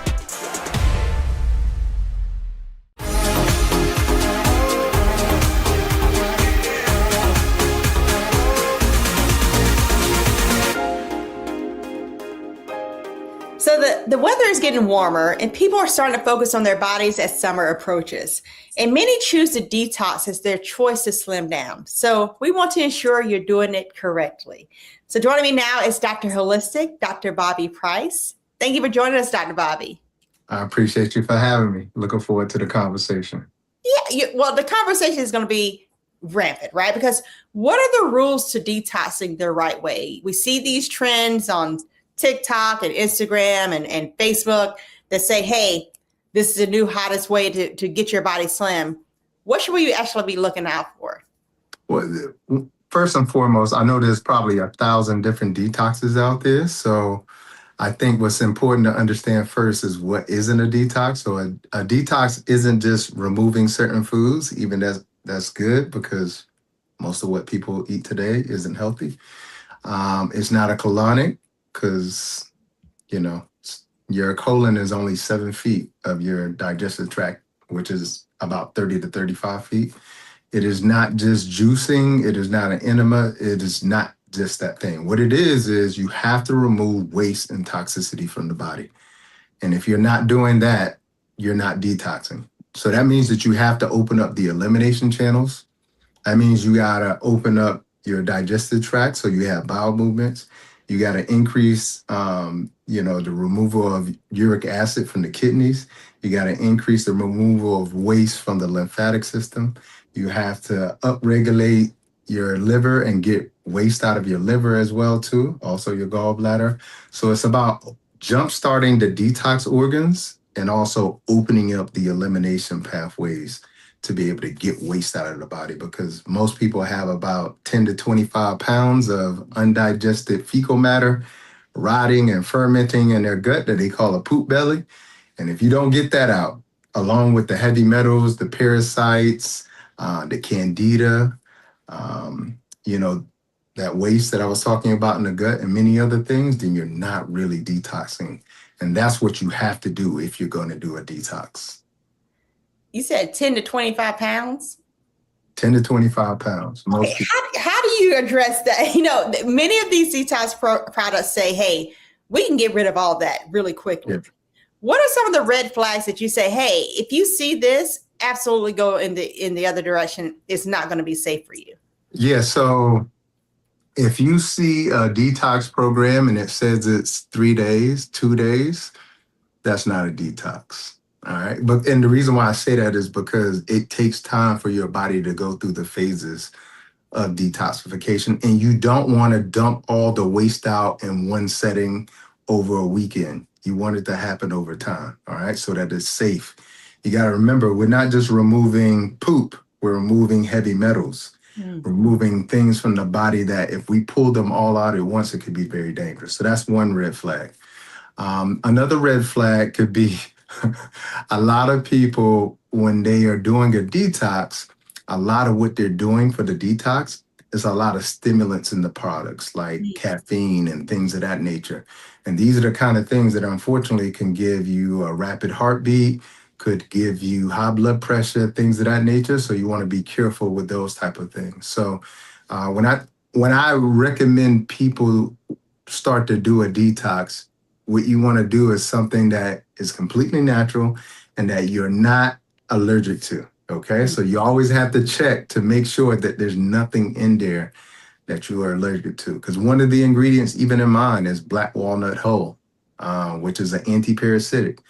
So the weather is getting warmer and people are starting to focus on their bodies as summer approaches. And many choose to detox as their choice to slim down. So we want to ensure you're doing it correctly. So joining me now is Dr. Holistic, Dr. Bobby Price. Thank you for joining us, Dr. Bobby. I appreciate you for having me. Looking forward to the conversation. Yeah, well, the conversation is going to be rampant, right? Because what are the rules to detoxing the right way? We see these trends on TikTok and Instagram and Facebook that say, hey, this is the new hottest way to get your body slim. What should we actually be looking out for? Well, first and foremost, I know there's probably 1,000 different detoxes out there. So I think what's important to understand first is what isn't a detox. So a detox isn't just removing certain foods, even that's good because most of what people eat today isn't healthy. It's not a colonic because, your colon is only 7 feet of your digestive tract, which is about 30 to 35 feet. It is not just juicing. It is not an enema. It is not just that thing. What it is you have to remove waste and toxicity from the body. And if you're not doing that, you're not detoxing. So that means that you have to open up the elimination channels. That means you got to open up your digestive tract so you have bowel movements. You got to increase, the removal of uric acid from the kidneys. You got to increase the removal of waste from the lymphatic system. You have to upregulate your liver and get waste out of your liver as well, too. Also your gallbladder. So it's about jump-starting the detox organs and also opening up the elimination pathways to be able to get waste out of the body, because most people have about 10 to 25 pounds of undigested fecal matter rotting and fermenting in their gut that they call a poop belly. And if you don't get that out, along with the heavy metals, the parasites, the candida, that waste that I was talking about in the gut and many other things, then you're not really detoxing. And that's what you have to do if you're going to do a detox. You said 10 to 25 pounds? 10 to 25 pounds. Okay, how do you address that? Many of these detox products say, hey, we can get rid of all that really quickly. Yeah. What are some of the red flags that you say, hey, if you see this, absolutely go in the other direction. It's not going to be safe for you. Yeah, so If you see a detox program and it says it's 3 days, 2 days, that's not a detox. All right. And the reason why I say that is because it takes time for your body to go through the phases of detoxification. And you don't want to dump all the waste out in one setting over a weekend. You want it to happen over time. All right. So that it's safe. You got to remember, we're not just removing poop, we're removing heavy metals, removing things from the body that if we pull them all out at once, it could be very dangerous. So that's one red flag. Another red flag could be a lot of people, when they are doing a detox, a lot of what they're doing for the detox is a lot of stimulants in the products like caffeine and things of that nature. And these are the kind of things that unfortunately can give you a rapid heartbeat, could give you high blood pressure, things of that nature. So you want to be careful with those type of things. So when I recommend people start to do a detox, what you want to do is something that is completely natural and that you're not allergic to. Okay. So you always have to check to make sure that there's nothing in there that you are allergic to. Because one of the ingredients, even in mine, is black walnut hull, which is an anti-parasitic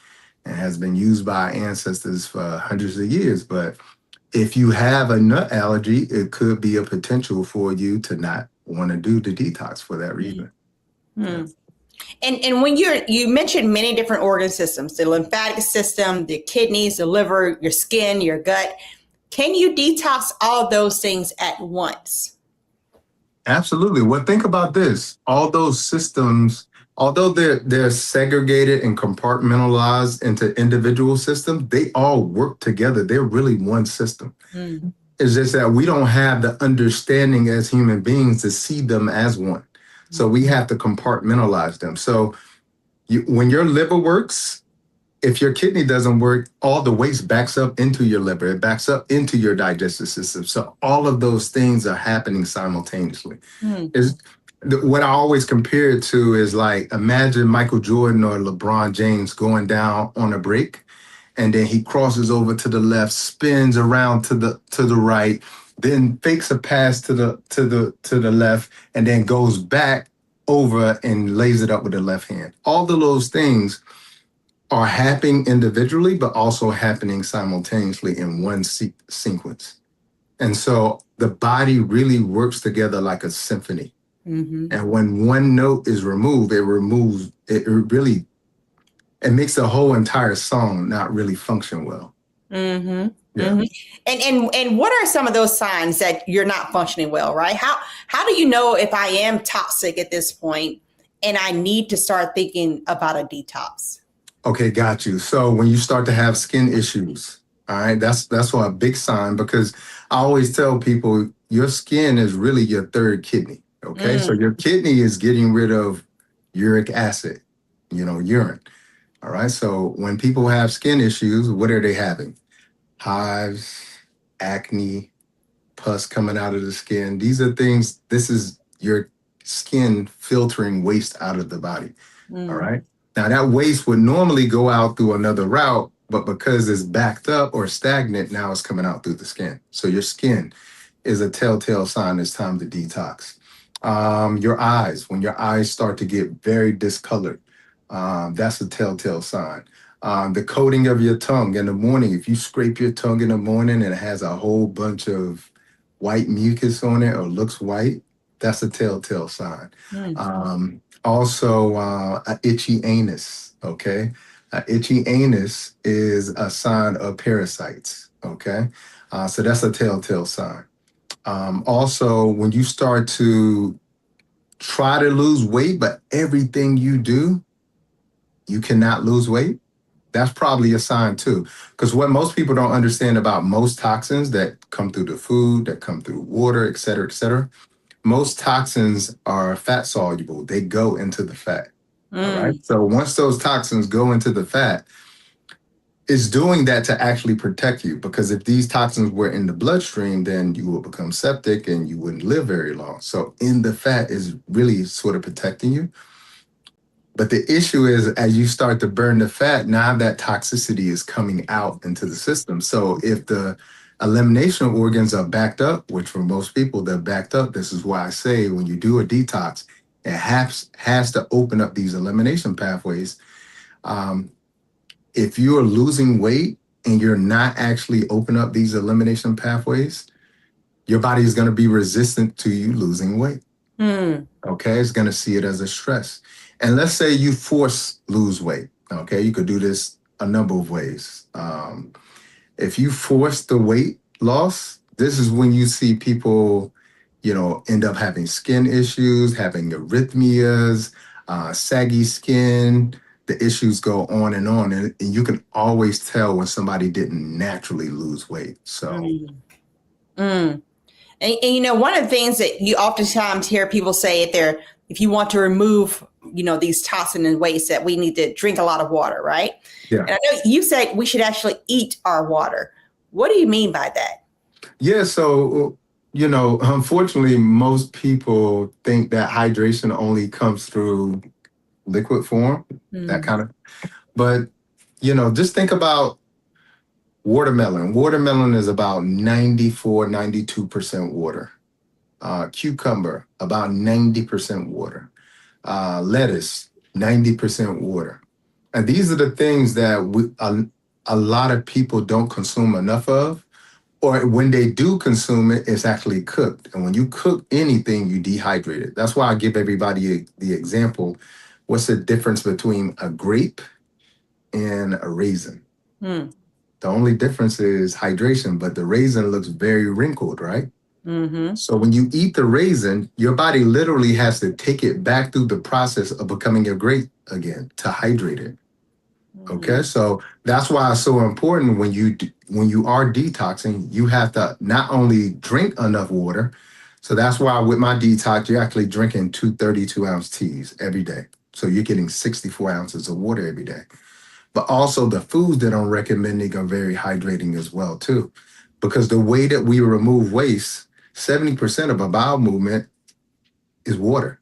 and has been used by ancestors for hundreds of years. But if you have a nut allergy, it could be a potential for you to not want to do the detox for that reason. Yeah. And when you mentioned many different organ systems, the lymphatic system, the kidneys, the liver, your skin, your gut, can you detox all of those things at once? Absolutely. Well, think about this. All those systems, although they're segregated and compartmentalized into individual systems, they all work together. They're really one system. It's just that we don't have the understanding as human beings to see them as one. So we have to compartmentalize them. So when your liver works, if your kidney doesn't work, all the waste backs up into your liver. It backs up into your digestive system. So all of those things are happening simultaneously. What I always compare it to is like, imagine Michael Jordan or LeBron James going down on a break, and then he crosses over to the left, spins around to the right, then fakes a pass to the left, and then goes back over and lays it up with the left hand. All of those things are happening individually, but also happening simultaneously in one sequence. And so the body really works together like a symphony. And when one note is removed, it makes the whole entire song not really function well. Yeah. And what are some of those signs that you're not functioning well, right? How do you know if I am toxic at this point and I need to start thinking about a detox? Okay, got you. So when you start to have skin issues, all right, that's a big sign, because I always tell people your skin is really your third kidney. Okay, so your kidney is getting rid of uric acid, urine. All right, so when people have skin issues, what are they having? Hives, acne, pus coming out of the skin. These are things, this is your skin filtering waste out of the body. All right. Now that waste would normally go out through another route, but because it's backed up or stagnant, now it's coming out through the skin. So your skin is a telltale sign it's time to detox. Your eyes, when your eyes start to get very discolored, that's a telltale sign. The coating of your tongue in the morning, if you scrape your tongue in the morning and it has a whole bunch of white mucus on it or looks white, that's a telltale sign. Also, an itchy anus, okay? An itchy anus is a sign of parasites, okay? So that's a telltale sign. Also, when you start to try to lose weight, but everything you do, you cannot lose weight, that's probably a sign too. Because what most people don't understand about most toxins that come through the food, that come through water, et cetera, most toxins are fat soluble. They go into the fat. All right. So once those toxins go into the fat, it's doing that to actually protect you. Because if these toxins were in the bloodstream, then you will become septic and you wouldn't live very long. So in the fat is really sort of protecting you. But the issue is, as you start to burn the fat, now that toxicity is coming out into the system. So if the Elimination organs are backed up, which for most people, they're backed up. This is why I say when you do a detox, it has to open up these elimination pathways. If you are losing weight and you're not actually open up these elimination pathways, your body is going to be resistant to you losing weight. Okay, it's going to see it as a stress. And let's say you force lose weight. Okay, you could do this a number of ways. If you force the weight loss, this is when you see people, end up having skin issues, having arrhythmias, saggy skin. The issues go on, and you can always tell when somebody didn't naturally lose weight. So, And one of the things that you oftentimes hear people say if you want to remove, these toxins and waste, that we need to drink a lot of water, right? Yeah. And I know you said we should actually eat our water. What do you mean by that? Yeah. So, unfortunately, most people think that hydration only comes through liquid form, that kind of, but, just think about watermelon. Watermelon is about 92% water. Cucumber, about 90% water. Lettuce, 90% water. And these are the things that a lot of people don't consume enough of, or when they do consume it, it's actually cooked. And when you cook anything, you dehydrate it. That's why I give everybody the example. What's the difference between a grape and a raisin? The only difference is hydration, but the raisin looks very wrinkled, right? So when you eat the raisin, your body literally has to take it back through the process of becoming a grape again to hydrate it. Okay, so that's why it's so important when you are detoxing, you have to not only drink enough water. So that's why with my detox, you're actually drinking 2 32-ounce teas every day. So you're getting 64 ounces of water every day. But also the foods that I'm recommending are very hydrating as well too, because the way that we remove waste, 70% of our bowel movement is water.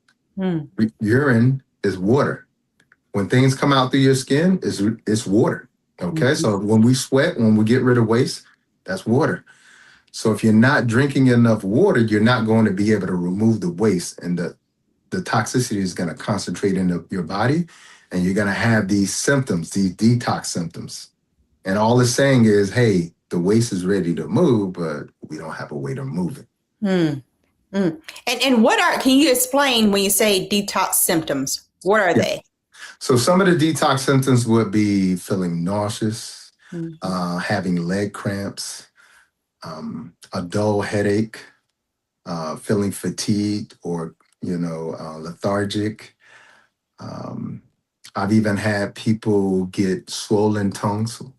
Urine is water. When things come out through your skin, it's water. Okay, so when we sweat, when we get rid of waste, that's water. So if you're not drinking enough water, you're not going to be able to remove the waste, and the toxicity is going to concentrate in your body, and you're going to have these symptoms, these detox symptoms. And all it's saying is, hey, the waste is ready to move, but we don't have a way to move it. And can you explain when you say detox symptoms? What are they? So some of the detox symptoms would be feeling nauseous, having leg cramps, a dull headache, feeling fatigued or, lethargic. I've even had people get swollen tonsils.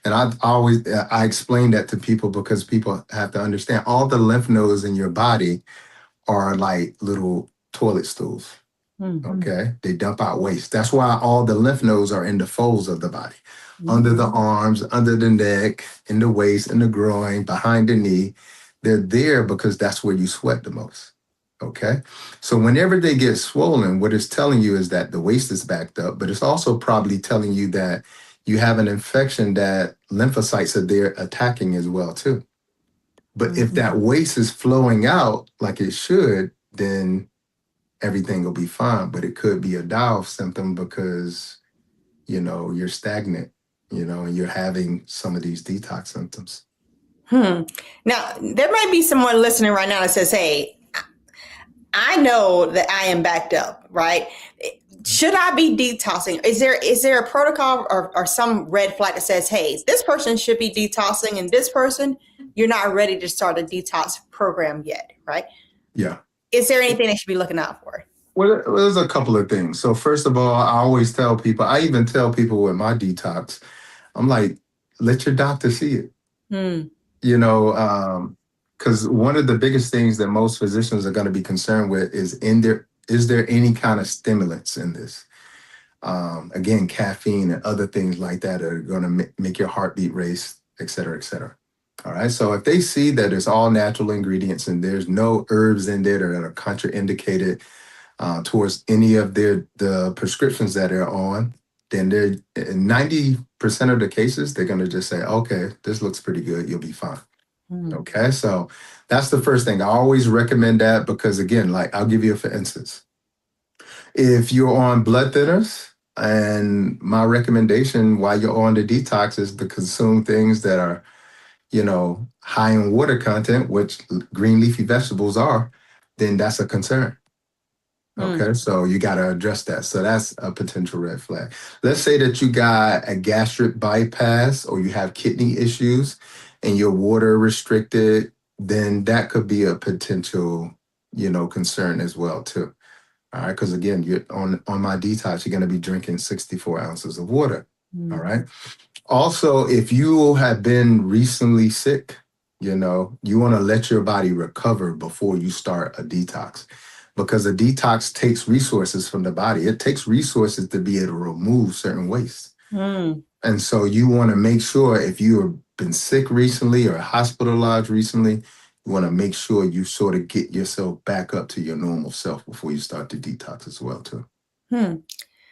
And I explain that to people because people have to understand all the lymph nodes in your body are like little toilet stools. Okay, they dump out waste. That's why all the lymph nodes are in the folds of the body, under the arms, under the neck, in the waist, in the groin, behind the knee. They're there because that's where you sweat the most. Okay, so whenever they get swollen, what it's telling you is that the waste is backed up, but it's also probably telling you that you have an infection that lymphocytes are there attacking as well too. But if that waste is flowing out like it should, then everything will be fine. But it could be a die-off symptom because, you're stagnant, and you're having some of these detox symptoms. Now, there might be someone listening right now that says, hey, I know that I am backed up, right? Should I be detoxing? Is there a protocol or some red flag that says, hey, this person should be detoxing and this person, you're not ready to start a detox program yet, right? Yeah. Is there anything they should be looking out for? Well, there's a couple of things. So first of all, I always tell people, I even tell people with my detox, I'm like, let your doctor see it. Because one of the biggest things that most physicians are going to be concerned with is there any kind of stimulants in this? Again, caffeine and other things like that are going to make your heartbeat race, et cetera, et cetera. All right. So if they see that it's all natural ingredients and there's no herbs in there that are contraindicated towards any of the prescriptions that they're on, then they're in 90% of the cases, they're going to just say, okay, this looks pretty good. You'll be fine. Okay. So that's the first thing. I always recommend that because, again, like I'll give you for instance, if you're on blood thinners, and my recommendation while you're on the detox is to consume things that are, high in water content, which green leafy vegetables are, then that's a concern. Okay, so you got to address that. So that's a potential red flag. Let's say that you got a gastric bypass or you have kidney issues and you're water restricted, then that could be a potential, concern as well too. All right, because again, you're on my detox, you're going to be drinking 64 ounces of water. All right. Also, if you have been recently sick, you want to let your body recover before you start a detox. Because a detox takes resources from the body. It takes resources to be able to remove certain waste. And so you want to make sure if you've been sick recently or hospitalized recently, you want to make sure you sort of get yourself back up to your normal self before you start the detox as well, too.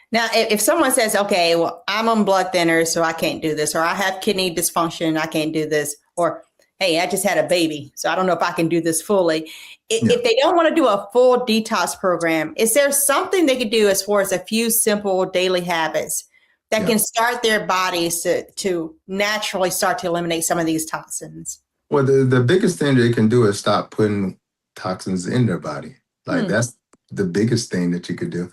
Now, if someone says, okay, well, I'm on blood thinners, so I can't do this, or I have kidney dysfunction, I can't do this, or hey, I just had a baby, so I don't know if I can do this fully. If they don't want to do a full detox program, is there something they could do as far as a few simple daily habits that can start their bodies to naturally start to eliminate some of these toxins? Well, the biggest thing they can do is stop putting toxins in their body. Like that's the biggest thing that you could do.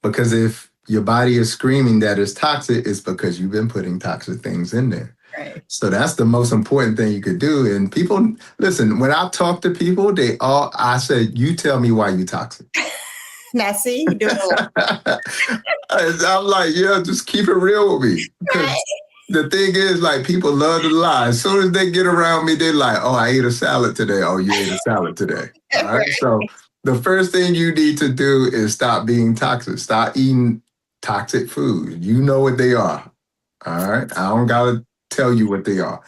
Because if your body is screaming that it's toxic, it's because you've been putting toxic things in there. Right. So that's the most important thing you could do. And people, listen, when I talk to people, I said, you tell me why you toxic. Now, see, you do it. I'm like, yeah, just keep it real with me. Because the thing is, like, people love to lie. As soon as they get around me, they're like, oh, I ate a salad today. Oh, you ate a salad today. All right. So the first thing you need to do is stop being toxic. Stop eating toxic food. You know what they are. All right. I don't got to tell you what they are.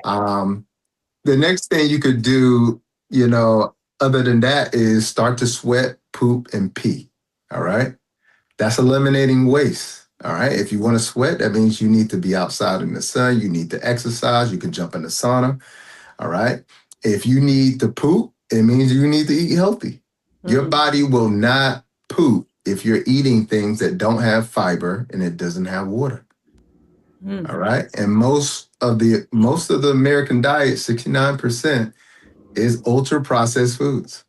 The next thing you could do, other than that is start to sweat, poop, and pee. All right. That's eliminating waste. All right. If you want to sweat, that means you need to be outside in the sun. You need to exercise. You can jump in the sauna. All right. If you need to poop, it means you need to eat healthy. Your body will not poop if you're eating things that don't have fiber and it doesn't have water. All right. And most of the American diet, 69%, is ultra processed foods.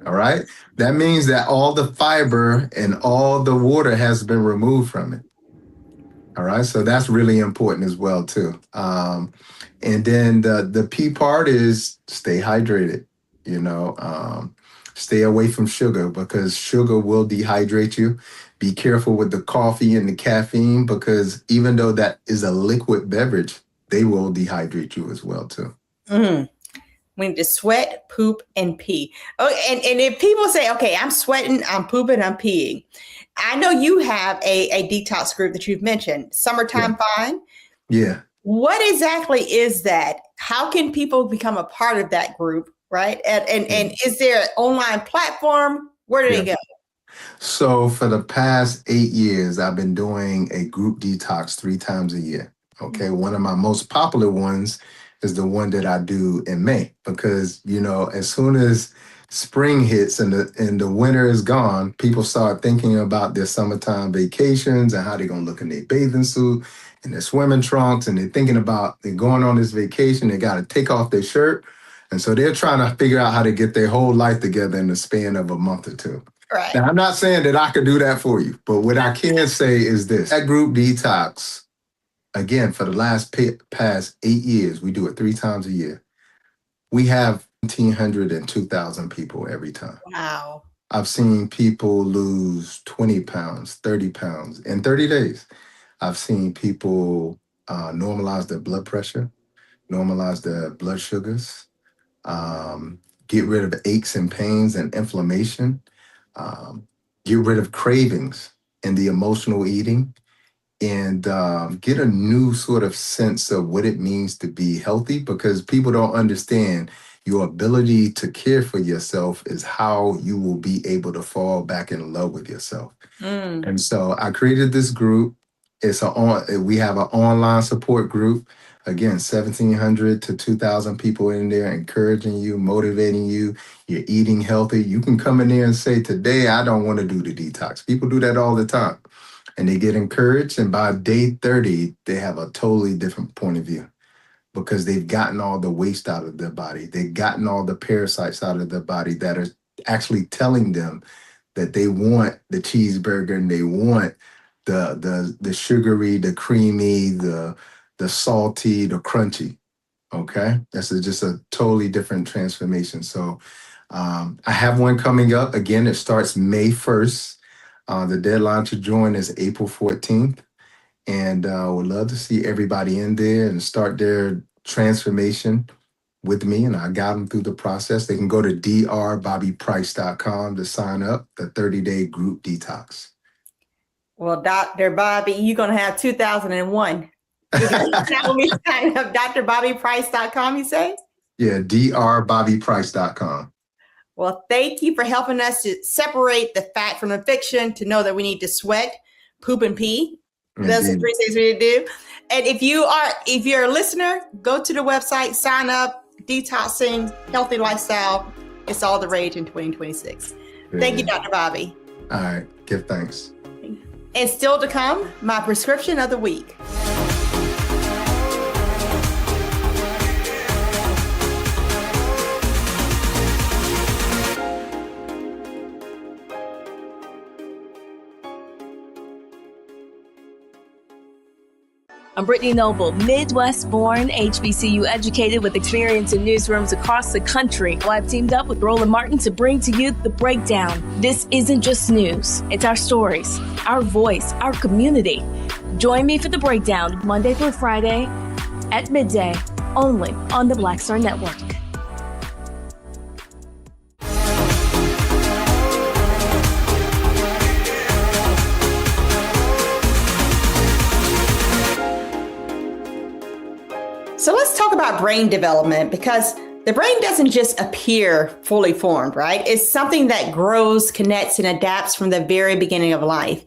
All right. That means that all the fiber and all the water has been removed from it. All right. So that's really important as well, too. And then the P part is stay hydrated, stay away from sugar because sugar will dehydrate you. Be careful with the coffee and the caffeine because even though that is a liquid beverage, they will dehydrate you as well, too. We need to sweat, poop, and pee. Oh, and if people say, okay, I'm sweating, I'm pooping, I'm peeing. I know you have a detox group that you've mentioned, Summertime Fine. Yeah. What exactly is that? How can people become a part of that group, right? And is there an online platform? Where do they go? So for the past 8 years, I've been doing a group detox 3 times a year. Okay. One of my most popular ones is the one that I do in May because, as soon as spring hits and the winter is gone, people start thinking about their summertime vacations and how they're going to look in their bathing suit and their swimming trunks. And they're thinking about they're going on this vacation. They got to take off their shirt. And so they're trying to figure out how to get their whole life together in the span of a month or two. Right. Now, I'm not saying that I could do that for you, but what I can say is this. That group detox, again, for the past 8 years, we do it 3 times a year. We have 1,900 and 2,000 people every time. Wow. I've seen people lose 20 pounds, 30 pounds in 30 days. I've seen people normalize their blood pressure, normalize their blood sugars, get rid of aches and pains and inflammation, get rid of cravings and the emotional eating, and get a new sort of sense of what it means to be healthy because people don't understand your ability to care for yourself is how you will be able to fall back in love with yourself. And so I created this group. We have an online support group. Again, 1,700 to 2,000 people in there encouraging you, motivating you. You're eating healthy. You can come in there and say, today, I don't want to do the detox. People do that all the time. And they get encouraged. And by day 30, they have a totally different point of view because they've gotten all the waste out of their body. They've gotten all the parasites out of their body that are actually telling them that they want the cheeseburger and they want the sugary, the creamy, the salty, the crunchy. Okay, that's just a totally different transformation. So I have one coming up. Again, it starts May 1st. The deadline to join is April 14th. And would love to see everybody in there and start their transformation with me. And I guide them through the process. They can go to drbobbyprice.com to sign up, the 30-day group detox. Well, Dr. Bobby, you're going to have 2001. That will be signing up, drbobbyprice.com, you say? Yeah, drbobbyprice.com. Well, thank you for helping us to separate the fact from the fiction, to know that we need to sweat, poop, and pee. Those are 3 things we need to do. And if you're a listener, go to the website, sign up, detoxing, healthy lifestyle. It's all the rage in 2026. Thank you, Dr. Bobby. All right, give thanks. And still to come, my prescription of the week. I'm Brittany Noble, Midwest-born, HBCU educated with experience in newsrooms across the country. Well, I've teamed up with Roland Martin to bring to you The Breakdown. This isn't just news. It's our stories, our voice, our community. Join me for The Breakdown, Monday through Friday at midday, only on the Black Star Network. So let's talk about brain development, because the brain doesn't just appear fully formed, right? It's something that grows, connects, and adapts from the very beginning of life.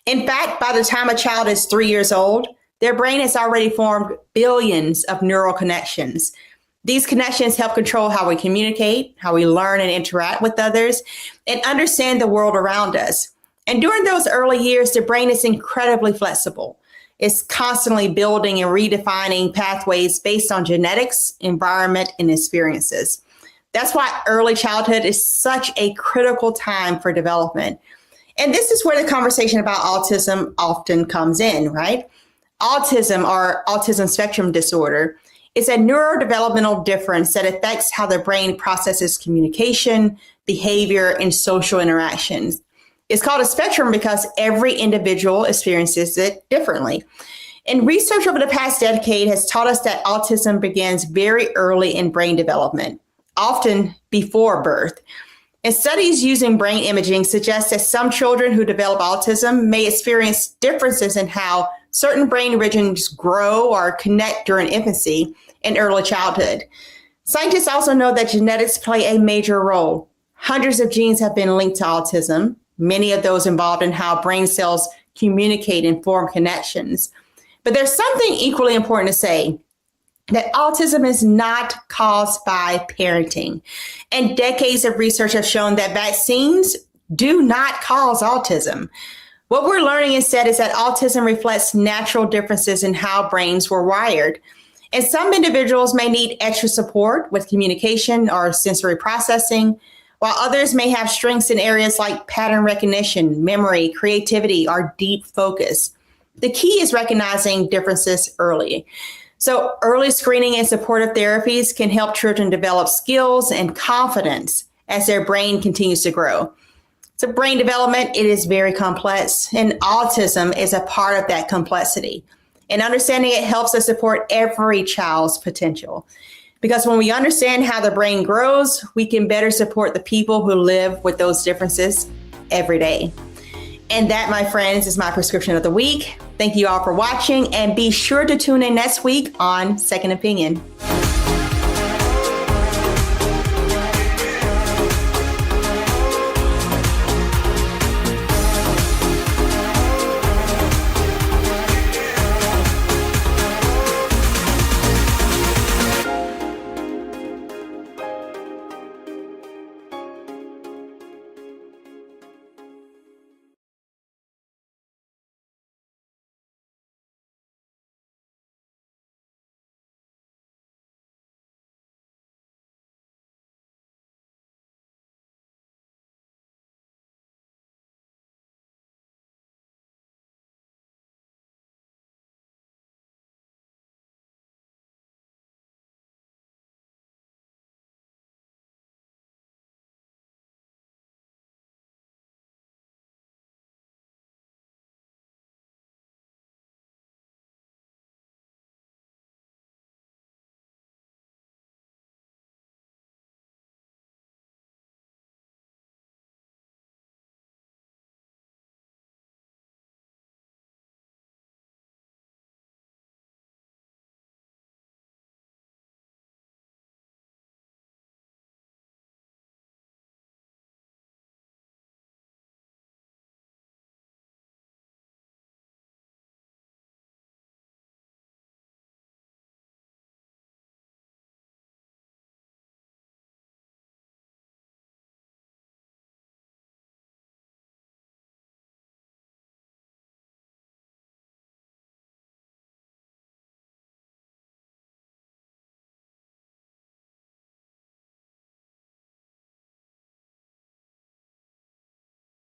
In fact, by the time a child is 3 years old, their brain has already formed billions of neural connections. These connections help control how we communicate, how we learn and interact with others, and understand the world around us. And during those early years, the brain is incredibly flexible. It's constantly building and redefining pathways based on genetics, environment, and experiences. That's why early childhood is such a critical time for development. And this is where the conversation about autism often comes in, right? Autism, or autism spectrum disorder, is a neurodevelopmental difference that affects how the brain processes communication, behavior, and social interactions. It's called a spectrum because every individual experiences it differently. And research over the past decade has taught us that autism begins very early in brain development, often before birth. And studies using brain imaging suggest that some children who develop autism may experience differences in how certain brain regions grow or connect during infancy and early childhood. Scientists also know that genetics play a major role. Hundreds of genes have been linked to autism, many of those involved in how brain cells communicate and form connections. But there's something equally important to say, that autism is not caused by parenting. And decades of research have shown that vaccines do not cause autism. What we're learning instead is that autism reflects natural differences in how brains were wired. And some individuals may need extra support with communication or sensory processing, while others may have strengths in areas like pattern recognition, memory, creativity, or deep focus. The key is recognizing differences early. So early screening and supportive therapies can help children develop skills and confidence as their brain continues to grow. So brain development, it is very complex, and autism is a part of that complexity. And understanding it helps us support every child's potential. Because when we understand how the brain grows, we can better support the people who live with those differences every day. And that, my friends, is my prescription of the week. Thank you all for watching, and be sure to tune in next week on Second Opinion.